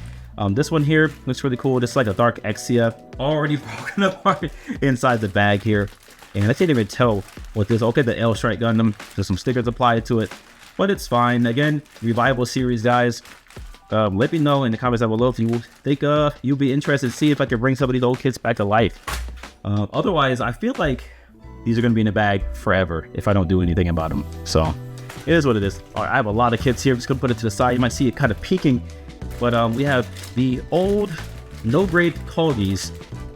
This one here looks really cool. Just like a dark Exia, already broken apart inside the bag here. And I can't even tell what this. Okay, the L Strike Gundam. There's some stickers applied to it, but it's fine. Again, revival series, guys. Let me know in the comments down below if you think you'll be interested to see if I can bring some of these old kits back to life. Otherwise, I feel like these are going to be in the bag forever if I don't do anything about them. So it is what it is. All right, I have a lot of kits here. I'm just going to put it to the side. You might see it kind of peeking. But we have the old no-grade Corgis.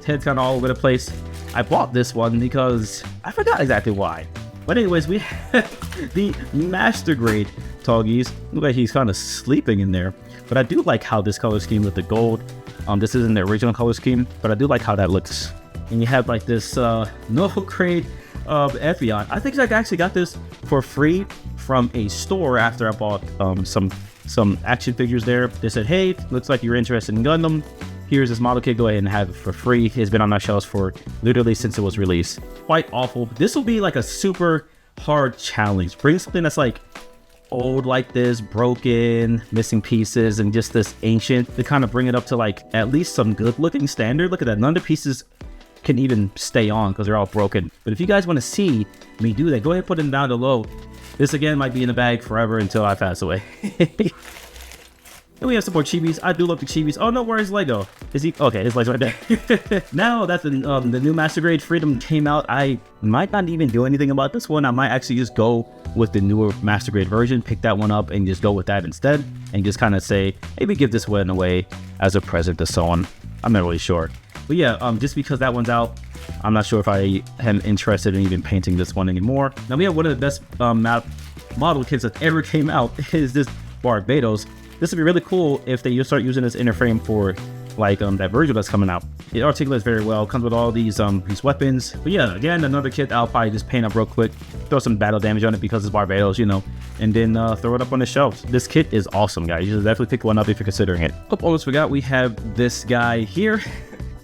Head's kind of all over the place. I bought this one because I forgot exactly why. But anyways, we have the Master Grade Toggies. Look like he's kind of sleeping in there. But I do like how this color scheme with the gold. This isn't the original color scheme, but I do like how that looks. And you have like this no-grade Ephion. I think I actually got this for free from a store after I bought some action figures there. They said, hey, looks like you're interested in Gundam. Here's this model kit. Go ahead and have it for free. It's been on my shelves for literally since it was released. Quite awful. This will be like a super hard challenge. Bring something that's like old like this, broken, missing pieces, and just this ancient to kind of bring it up to like at least some good looking standard. Look at that. None of the pieces can even stay on because they're all broken. But if you guys want to see me do that, go ahead and put them down below. This again might be in the bag forever until I pass away. And we have some more chibis. I do love the chibis. Oh no, where's Lego? Is he? Okay, his leg's right there. Now that the new Master Grade Freedom came out, I might not even do anything about this one. I might actually just go with the newer Master Grade version, pick that one up, and just go with that instead. And just kind of say, maybe give this one away as a present to someone. I'm not really sure. But yeah, just because that one's out, I'm not sure if I am interested in even painting this one anymore. Now we have one of the best model kits that ever came out is this Barbados. This would be really cool if they start using this inner frame for like that Virgil that's coming out. It articulates very well, comes with all these weapons. But yeah, again, another kit I'll probably just paint up real quick, throw some battle damage on it because it's Barbados, you know, and then throw it up on the shelves. This kit is awesome, guys. You should definitely pick one up if you're considering it. Oh, almost forgot, we have this guy here.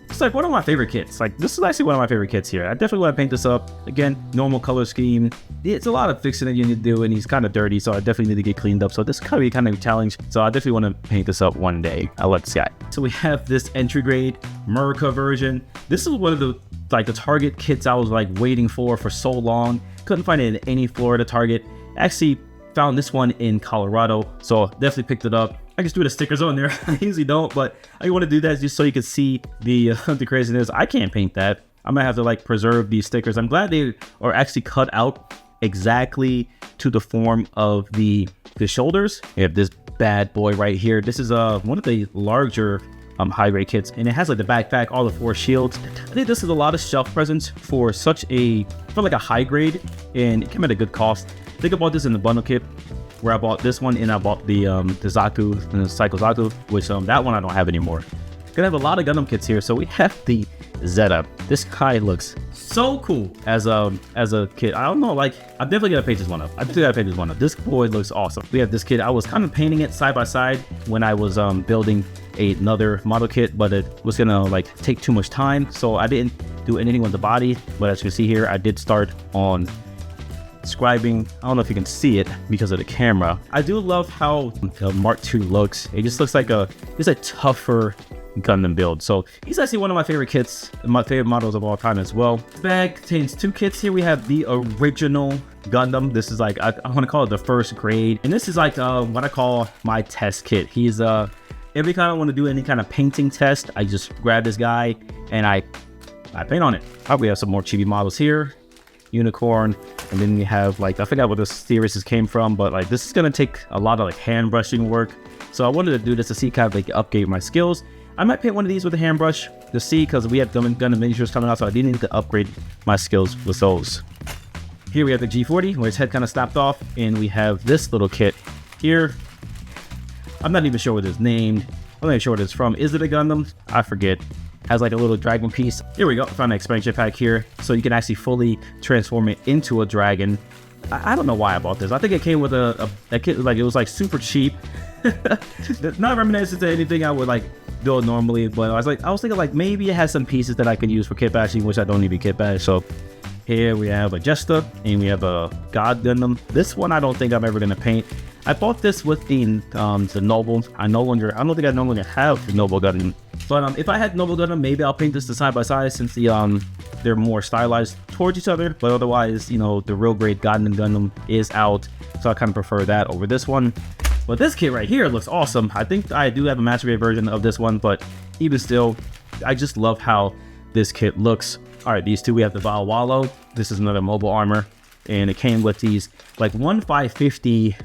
It's like one of my favorite kits. Like, this is actually one of my favorite kits here. I definitely want to paint this up. Again, normal color scheme. It's a lot of fixing that you need to do, and he's kind of dirty, so I definitely need to get cleaned up. So this could be kind of a challenge. So I definitely want to paint this up one day. I'll let this guy. So we have this entry grade Merca version. This is one of the the Target kits I was like waiting for so long. Couldn't find it in any Florida Target. Actually found this one in Colorado, so definitely picked it up. I just do the stickers on there. I usually don't, but I want to do that just so you can see the the craziness. I can't paint that. I might have to like preserve these stickers. I'm glad they are actually cut out exactly to the form of the shoulders. We have this bad boy right here. This is one of the larger high grade kits, and it has like the backpack, all the 4 shields. I think this is a lot of shelf presence for like a high grade, and it came at a good cost. I think I bought this in the bundle kit, where I bought this one, and I bought the Zaku, the Psycho Zaku, which that one I don't have anymore. Gonna have a lot of Gundam kits here. So we have the Zeta. This guy looks so cool as a kid. I don't know, like, I'm definitely gonna paint this one up. I definitely gotta paint this one up. This boy looks awesome. We have this kid. I was kind of painting it side by side when I was building another model kit, but it was gonna like take too much time, so I didn't do anything with the body. But as you can see here, I did start on describing. I don't know if you can see it because of the camera. I do love how the Mark II looks. It just looks like it's a tougher Gundam build. So he's actually one of my favorite kits, my favorite models of all time as well. This bag contains 2 kits. Here we have the original Gundam. This is like, I want to call it the first grade. And this is like what I call my test kit. He's every time I want to do any kind of painting test, I just grab this guy and I paint on it. We have some more chibi models here. Unicorn, and then we have like, I forgot what this series came from, but like this is gonna take a lot of like hand brushing work. So I wanted to do this to see kind of like upgrade my skills. I might paint one of these with a hand brush to see, because we have Gundam miniatures coming out, so I didn't need to upgrade my skills with those. Here we have the G40, where his head kind of snapped off, and we have this little kit here. I'm not even sure what it's named. I'm not even sure what it's from. Is it a Gundam? I forget. Has like a little dragon piece. Here we go. Found an expansion pack here, so you can actually fully transform it into a dragon. I don't know why I bought this. I think it came with a kit, like it was like super cheap. Not reminiscent to anything I would like build normally, but I was thinking like maybe it has some pieces that I could use for kit bashing, which I don't need to kit bash. So here we have a Jesta, and we have a God Gundam. This one I don't think I'm ever gonna paint. I bought this with the Noble. I don't think I no longer have the Noble Gundam. But if I had Noble Gundam, maybe I'll paint this to side by side, since they're more stylized towards each other. But otherwise, you know, the real great Gundam is out, so I kind of prefer that over this one. But this kit right here looks awesome. I think I do have a master grade version of this one, but even still, I just love how this kit looks. All right, these two, we have the Valwalo. This is another mobile armor, and it came with these like 1/550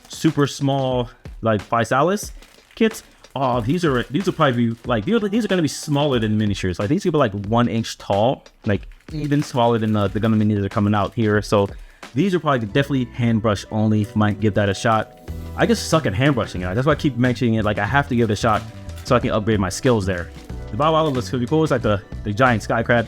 super small like Physalis kits. Oh, these are probably like these are gonna be smaller than miniatures. Like these could be like 1 inch tall, like even smaller than the Gundam minis that are coming out here. So these are probably definitely hand brush only. Might give that a shot. I just suck at hand brushing, guys. That's why I keep mentioning it. Like I have to give it a shot so I can upgrade my skills there. The Bow Wow looks pretty cool. It's like the giant sky crab,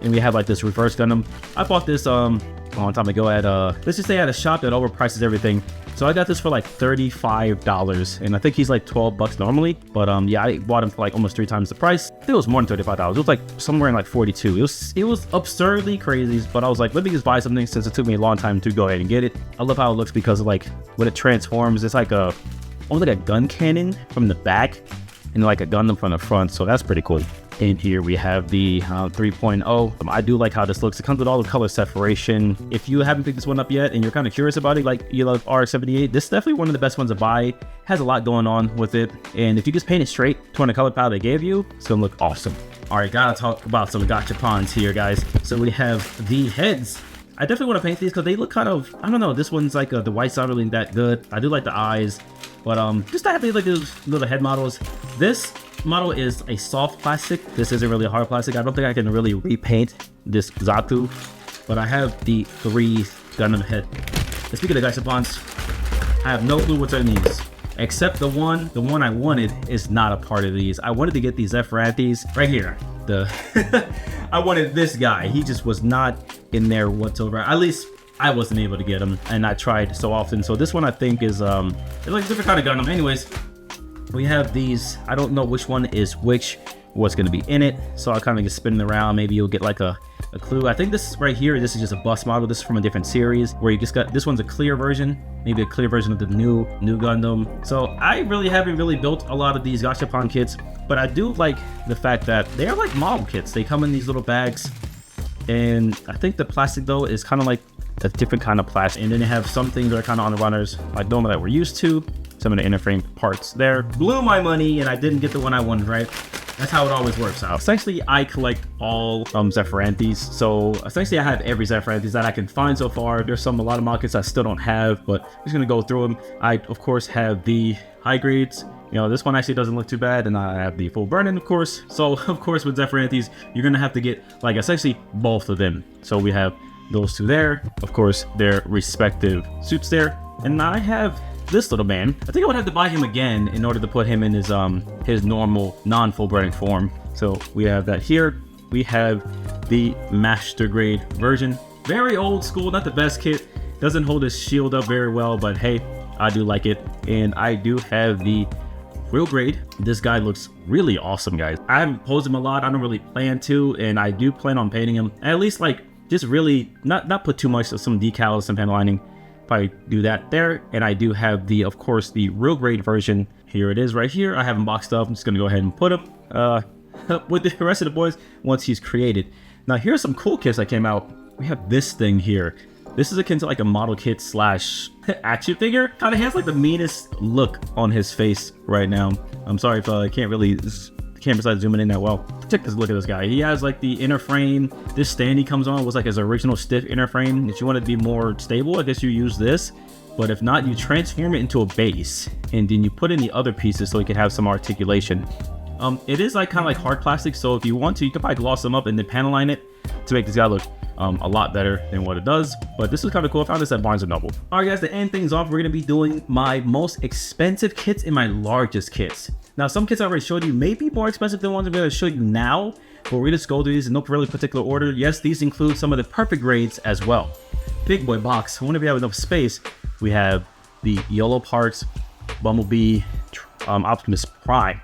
and we have like this reverse Gundam. I bought this a long time ago at let's just say at a shop that overprices everything. So I got this for like $35, and I think he's like $12 normally. But yeah, I bought him for like almost 3 times the price. I think it was more than $35. It was like somewhere in like 42. It was absurdly crazy. But I was like, let me just buy something, since it took me a long time to go ahead and get it. I love how it looks, because of like when it transforms, it's like almost like a gun cannon from the back, and like a Gundam from the front. So that's pretty cool. And here we have the 3.0. I do like how this looks. It comes with all the color separation. If you haven't picked this one up yet and you're kind of curious about it, like you love RX-78, this is definitely one of the best ones to buy. Has a lot going on with it, and if you just paint it straight to the color palette they gave you, it's gonna look awesome. All right, gotta talk about some Goshapons here, guys. So we have the heads. I definitely want to paint these because they look kind of, I don't know, this one's like the white's not really that good. I do like the eyes, but just I have like those little head models. This model is a soft plastic. This isn't really a hard plastic. I don't think I can really repaint this Zatu, but I have the 3 Gundam head. And speaking of Goshapons, I have no clue what's in these, except the one I wanted is not a part of these. I wanted to get these Zephyranthes right here. I wanted this guy. He just was not in there whatsoever. At least I wasn't able to get him, and I tried so often. So this one I think is it's like a different kind of Gundam. Anyways, we have these. I don't know which one is which, what's going to be in it, so I'll kind of just spin it around. Maybe you'll get like a clue. I think this right here, this is just a bust model. This is from a different series, where you just got, this one's a clear version, maybe a clear version of the new Gundam. So I really haven't built a lot of these Goshapon kits, but I do like the fact that they're like model kits. They come in these little bags, and I think the plastic though is kind of like a different kind of plastic. And then they have some things that are kind of on the runners, like normal that we're used to. Some of the inner frame parts there. Blew my money, and I didn't get the one I wanted, right? That's how it always works out. Essentially, I collect all Zephyranthes. So essentially, I have every Zephyranthes that I can find so far. There's a lot of markets I still don't have, but I'm just gonna go through them. I of course have the high grades. You know, this one actually doesn't look too bad, and I have the full burn-in, of course. So of course, with Zephyranthes, you're gonna have to get like essentially both of them. So we have those 2 there. Of course, their respective suits there, and I have this little man. I think I would have to buy him again in order to put him in his normal non-full burning form. So we have that here. We have the master grade version. Very old school, not the best kit. Doesn't hold his shield up very well, but hey, I do like it. And I do have the real grade. This guy looks really awesome, guys. I haven't posed him a lot. I don't really plan to, and I do plan on painting him at least like just really not put too much of some decals, some panel lining. Probably do that there. And I do have the, of course, the real grade version. Here it is right here. I have him boxed up. I'm just gonna go ahead and put him with the rest of the boys once he's created. Now here's some cool kits that came out. We have this thing here. This is akin to like a model kit slash action figure. Kind of has like the meanest look on his face right now. I'm sorry if I can't really, camera's not zooming in that well. Check this, look at this guy. He has like the inner frame. This stand he comes on was like his original stiff inner frame. If you want it to be more stable, I guess you use this. But if not, you transform it into a base and then you put in the other pieces so it can have some articulation. It is like kind of like hard plastic, so if you want to, you can probably gloss them up and then panel line it to make this guy look a lot better than what it does. But this is kind of cool. I found this at Barnes & Noble. All right, guys, to end things off, we're going to be doing my most expensive kits and my largest kits. Now, some kits I already showed you may be more expensive than ones I'm going to show you now, but we're going to go through these in no really particular order. Yes, these include some of the perfect grades as well. Big boy box. Whenever you have enough space, we have the yellow parts, Bumblebee, Optimus Prime.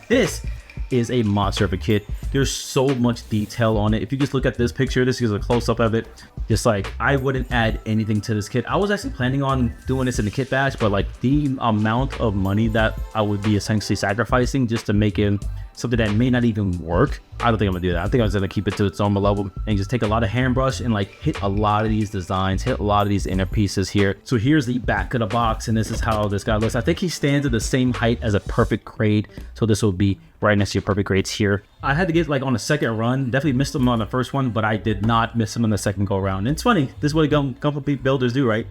This is a monster of a kit. There's so much detail on it. If you just look at this picture, this is a close-up of it. Just like, I wouldn't add anything to this kit. I was actually planning on doing this in the kit bash, but like the amount of money that I would be essentially sacrificing just to make it something that may not even work, I don't think I'm gonna do that. I think I was gonna keep it to its normal level and just take a lot of hand brush and like hit a lot of these designs, hit a lot of these inner pieces here. So here's the back of the box, and this is how this guy looks. I think he stands at the same height as a perfect grade, so this will be right next to your perfect grades here. I had to get like on the second run, definitely missed them on the first one, but I did not miss them on the second go around. And it's funny, this is what Gunpla builders do, right?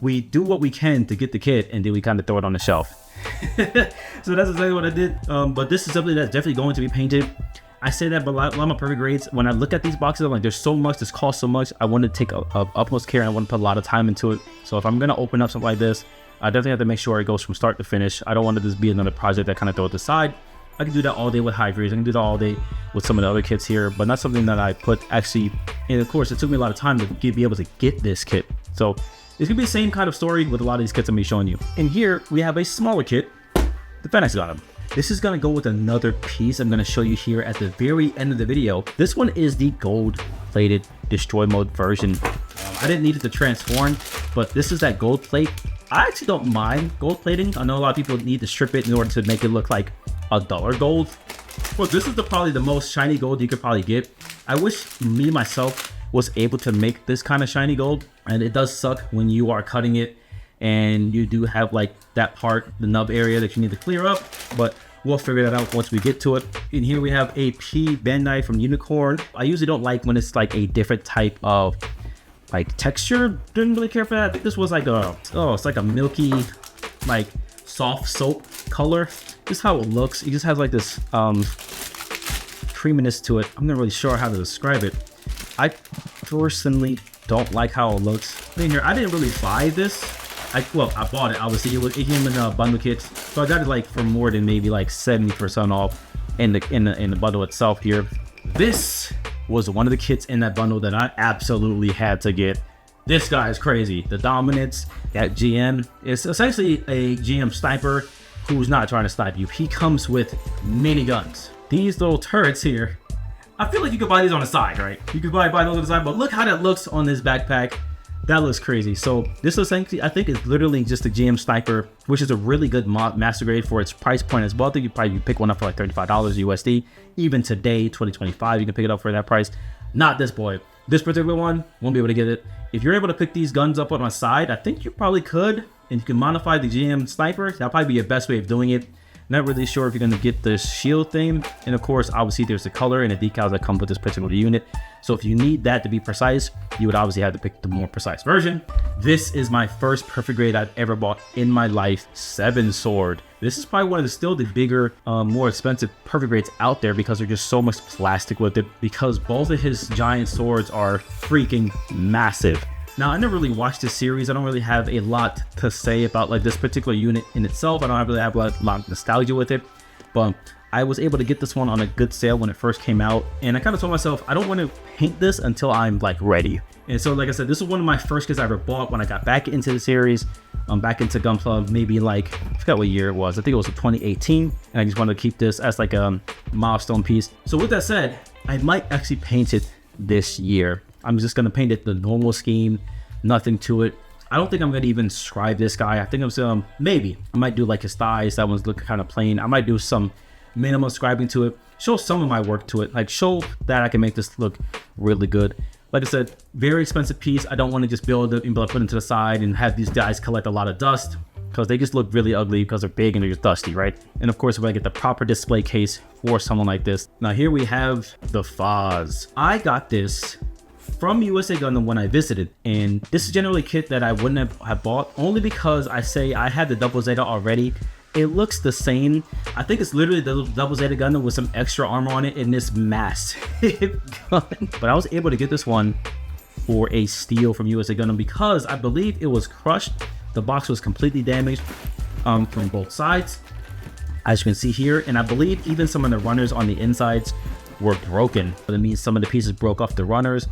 We do what we can to get the kit, and then we kind of throw it on the shelf. So that's exactly what I did. But this is something that's definitely going to be painted. I say that, but a lot of my perfect grades, when I look at these boxes, I'm like, there's so much, this costs so much. I want to take utmost care, and I want to put a lot of time into it. So if I'm going to open up something like this, I definitely have to make sure it goes from start to finish. I don't want it to be another project that kind of throw it aside. I can do that all day with high grades. I can do that all day with some of the other kits here, but not something that I put actually. And of course, it took me a lot of time to be able to get this kit. So it's gonna be the same kind of story with a lot of these kits I'm gonna be showing you. And here we have a smaller kit, the Fennec's Gundam. This is gonna go with another piece I'm gonna show you here at the very end of the video. This one is the gold-plated destroy mode version. I didn't need it to transform, but this is that gold plate. I actually don't mind gold plating. I know a lot of people need to strip it in order to make it look like a duller gold. Well, this is probably the most shiny gold you could probably get. I wish me myself was able to make this kind of shiny gold, and it does suck when you are cutting it and you do have like that part, the nub area that you need to clear up, but we'll figure that out once we get to it. And here we have a P Bandai from Unicorn. I usually don't like when it's like a different type of like texture. Didn't really care for that. I think this was like a, it's like a milky, like soft soap color. This is how it looks. It just has like this creaminess to it. I'm not really sure how to describe it. I personally don't like how it looks. In here, I didn't really buy this. Well, I bought it. Obviously, it came in bundle kits, so I got it like for more than maybe like 70% off in the bundle itself. Here, this was one of the kits in that bundle that I absolutely had to get. This guy is crazy. The Dominance, that GM is essentially a GM sniper who's not trying to snipe you. He comes with mini guns. These little turrets here, I feel like you could buy these on the side, right? You could buy those on the side, but look how that looks on this backpack. That looks crazy. So this essentially, I think, is literally just a GM sniper, which is a really good master grade for its price point as well. I think you probably pick one up for like $35 USD. Even today, 2025, you can pick it up for that price. Not this boy. This particular one, won't be able to get it. If you're able to pick these guns up on my side, I think you probably could. And you can modify the GM sniper. That'll probably be your best way of doing it. Not really sure if you're going to get the shield thing. And of course, obviously there's the color and the decals that come with this particular unit. So if you need that to be precise, you would obviously have to pick the more precise version. This is my first perfect grade I've ever bought in my life, 7 sword. This is probably one of the still the bigger, more expensive perfect grades out there because there's just so much plastic with it, because both of his giant swords are freaking massive. Now, I never really watched this series. I don't really have a lot to say about like this particular unit in itself. I don't really have a lot of nostalgia with it, but I was able to get this one on a good sale when it first came out. And I kind of told myself, I don't want to paint this until I'm like ready. And so, like I said, this is one of my first kits I ever bought when I got back into the series, back into Gunpla, maybe like, I forgot what year it was. I think it was 2018. And I just wanted to keep this as like a milestone piece. So with that said, I might actually paint it this year. I'm just going to paint it the normal scheme, nothing to it. I don't think I'm going to even scribe this guy. I think I'm maybe I might do like his thighs. That one's looking kind of plain. I might do some minimal scribing to it, show some of my work to it, like show that I can make this look really good. Like I said, very expensive piece. I don't want to just build it and put it to the side and have these guys collect a lot of dust, because they just look really ugly because they're big and they're just dusty, right? And of course, if I get the proper display case for someone like this. Now here we have the Foz. I got this from USA Gundam when I visited, and this is generally a kit that I wouldn't have bought, only because I say I had the Double Zeta already. It looks the same. I think it's literally the Double Zeta Gundam with some extra armor on it in this massive gun. But I was able to get this one for a steal from USA Gundam because I believe it was crushed. The box was completely damaged from both sides, as you can see here. And I believe even some of the runners on the insides were broken. That means some of the pieces broke off the runners,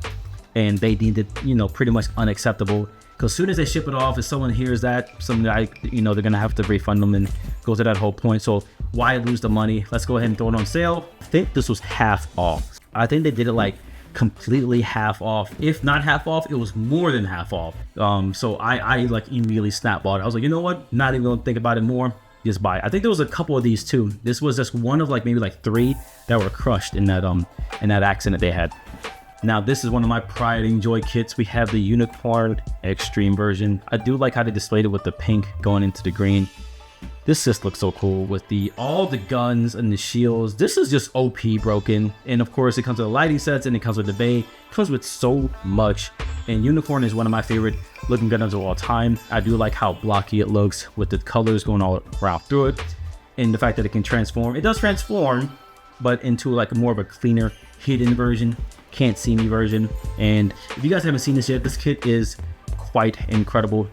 and they deemed it, pretty much unacceptable. Because as soon as they ship it off, if someone hears that, they're gonna have to refund them and go to that whole point. So why lose the money? Let's go ahead and throw it on sale. I think this was half off. I think they did it like completely half off. If not half off, it was more than half off. So I like immediately snap bought it. I was like, you know what? Not even gonna think about it more. Just buy it. I think there was a couple of these too. This was just one of like maybe like 3 that were crushed in that accident they had. Now this is one of my pride and joy kits. We have the Unicorn Extreme version. I do like how they displayed it with the pink going into the green. This just looks so cool with all the guns and the shields. This is just OP broken. And of course it comes with the lighting sets and it comes with the bay. It comes with so much. And Unicorn is one of my favorite looking Gundams of all time. I do like how blocky it looks with the colors going all around through it. And the fact that it can transform. It does transform, but into like more of a cleaner hidden version. Can't see me version. And if you guys haven't seen this yet, this kit is quite incredible.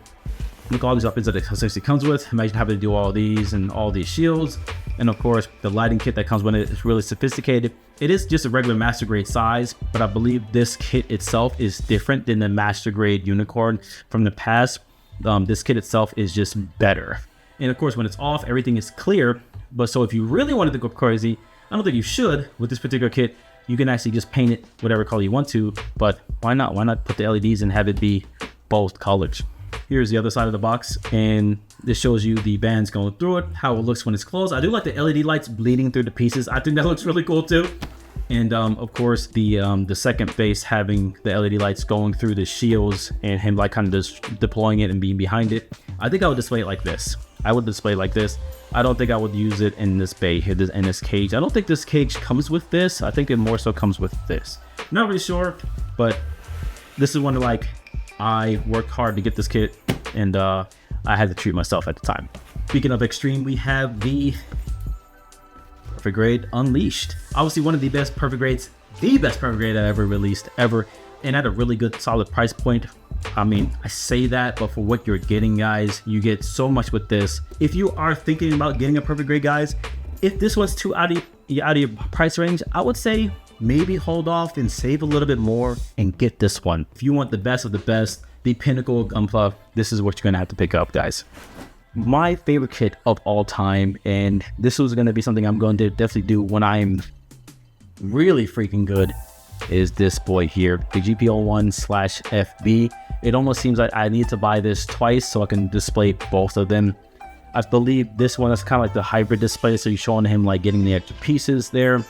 Look at all these weapons that it comes with. Imagine having to do all these and all these shields, and of course the lighting kit that comes with it is really sophisticated. It is just a regular master grade size, but I believe this kit itself is different than the master grade Unicorn from the past. This kit itself is just better, and of course when it's off, everything is clear. But so if you really wanted to go crazy, I don't think you should with this particular kit. You can actually just paint it whatever color you want to, but why not? Why not put the LEDs and have it be both colors? Here's the other side of the box, and this shows you the bands going through it, how it looks when it's closed. I do like the LED lights bleeding through the pieces. I think that looks really cool too. And of course the second base having the LED lights going through the shields and him like kind of just deploying it and being behind it. I think I would display it like this. I would display it like this. I don't think I would use it in this bay here, in this cage. I don't think this cage comes with this. I think it more so comes with this. Not really sure, but this is one of like, I worked hard to get this kit, and I had to treat myself at the time. Speaking of extreme, we have the Perfect Grade Unleashed. Obviously one of the best perfect grades, the best perfect grade I ever released ever, and at a really good solid price point. I mean, I say that, but for what you're getting, guys, you get so much with this. If you are thinking about getting a perfect grade, guys, if this was too out of your price range, I would say maybe hold off and save a little bit more and get this one. If you want the best of the best, the pinnacle of Gunpla, this is what you're gonna have to pick up, guys. My favorite kit of all time, and this was gonna be something I'm going to definitely do when I'm really freaking good, is this boy here, the GP01/FB. It almost seems like I need to buy this twice so I can display both of them. I believe this one is kind of like the hybrid display, so you're showing him like getting the extra pieces there.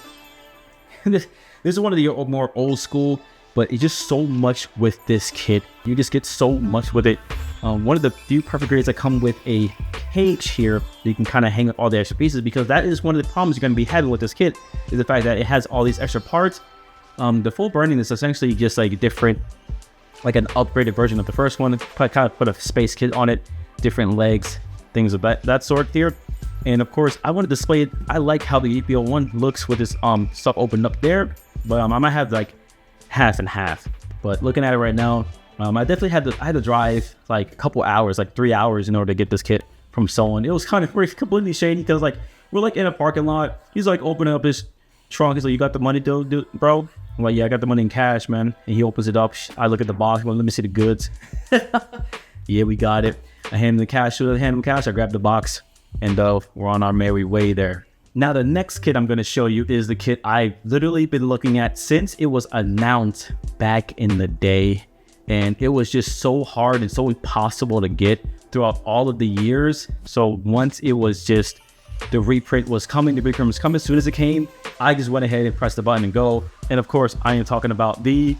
This is one of the more old school, but it's just so much with this kit. You just get so much with it. One of the few perfect grades that come with a cage here, you can kind of hang up all the extra pieces, because that is one of the problems you're going to be having with this kit, is the fact that it has all these extra parts. The full burning is essentially just like different, like an upgraded version of the first one. Kind of put a space kit on it, different legs, things of that sort here. And of course, I want to display it. I like how the GP01 looks with this stuff opened up there, but I might have like half and half. But looking at it right now, I definitely had to drive like a couple hours, like 3 hours, in order to get this kit from someone. It was kind of completely shady, because like we're like in a parking lot. He's like opening up his trunk. He's like, "You got the money, dude, bro?" I'm like, "Yeah, I got the money in cash, man." And he opens it up. I look at the box. Well, let me see the goods. Yeah, we got it. I hand him the cash. I grab the box, and we're on our merry way there. Now the next kit I'm going to show you is the kit I've literally been looking at since it was announced back in the day. And it was just so hard and so impossible to get throughout all of the years. So once it was just, the reprint was coming, the reprint was coming, as soon as it came, I just went ahead and pressed the button and go. And of course, I am talking about the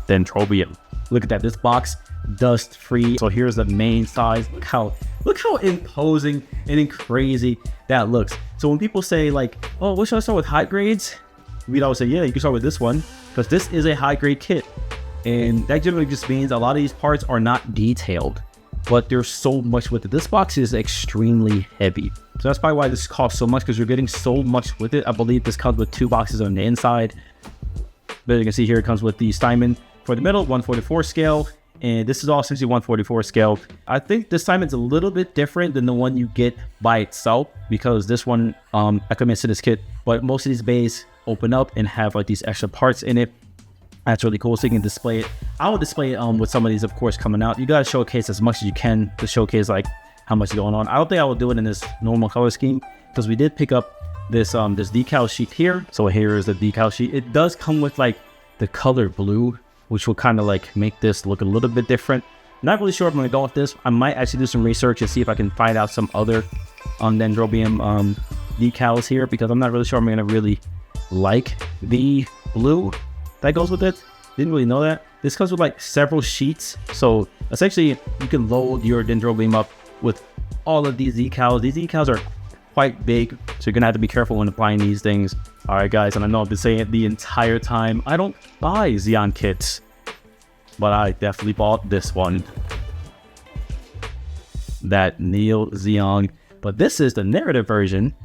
Dendrobium. Look at that, this box, dust free. So here's the main size. Look how imposing and crazy that looks. So when people say like, oh, what should I start with, high grades? We'd always say, yeah, you can start with this one, because this is a high grade kit. And that generally just means a lot of these parts are not detailed, but there's so much with it. This box is extremely heavy. So that's probably why this costs so much, because you're getting so much with it. I believe this comes with 2 boxes on the inside. But you can see here, it comes with the Steinman for the middle, 144 scale. And this is all essentially 144 scale. I think this Steinman's a little bit different than the one you get by itself, because this one, I come into this kit, but most of these bays open up and have like these extra parts in it. That's really cool, so you can display it. I will display it with some of these, of course, coming out. You gotta showcase as much as you can to showcase like how much is going on. I don't think I will do it in this normal color scheme, because we did pick up this this decal sheet here. So here is the decal sheet. It does come with like the color blue, which will kind of like make this look a little bit different. Not really sure if I'm gonna go with this. I might actually do some research and see if I can find out some other Dendrobium decals here, because I'm not really sure I'm gonna really like the blue that goes with it. Didn't really know that. This comes with like several sheets. So essentially you can load your Dendrobium up with all of these decals. These decals are quite big, so you're gonna have to be careful when applying these things. All right, guys, and I know I've been saying it the entire time, I don't buy Zeon kits, but I definitely bought this one. That Neo Zeon. But this is the narrative version.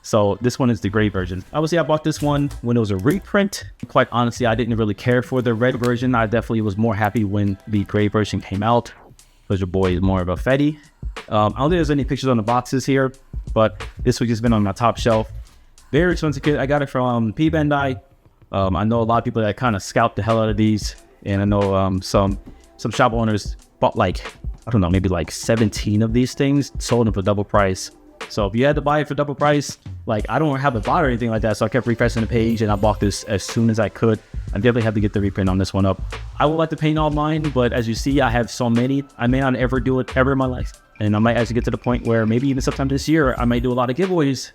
So this one is the gray version. Obviously, I bought this one when it was a reprint. Quite honestly, I didn't really care for the red version. I definitely was more happy when the gray version came out, because your boy is more of a Fetty. I don't think there's any pictures on the boxes here, but this week has been on my top shelf. Very expensive kit. I got it from P Bandai. I know a lot of people that kind of scalp the hell out of these, and I know some shop owners bought like, I don't know, maybe like 17 of these things, sold them for double price. So if you had to buy it for double price, like I don't have a bot or anything like that, so I kept refreshing the page and I bought this as soon as I could. I definitely have to get the reprint on this one up. I would like to paint all mine, but as you see, I have so many, I may not ever do it ever in my life. And I might actually get to the point where maybe even sometime this year, I may do a lot of giveaways,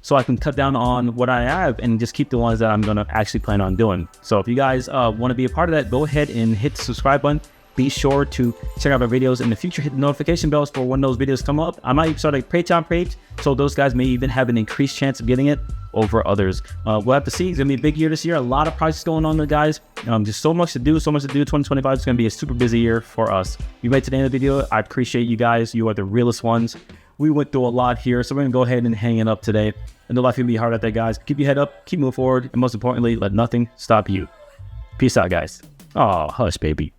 so I can cut down on what I have and just keep the ones that I'm gonna actually plan on doing. So if you guys want to be a part of that, go ahead and hit the subscribe button. Be sure to check out our videos in the future. Hit the notification bells for when those videos come up. I might start a Patreon page, so those guys may even have an increased chance of getting it over others. We'll have to see. It's gonna be a big year this year. A lot of projects going on, guys. Just so much to do. 2025 is gonna be a super busy year for us. You made it to the end of the video. I appreciate you guys. You are the realest ones. We went through a lot here, so we're gonna go ahead and hang it up today. And the life can be hard out there, guys. Keep your head up, keep moving forward, and most importantly, let nothing stop you. Peace out, guys. Oh, hush, baby.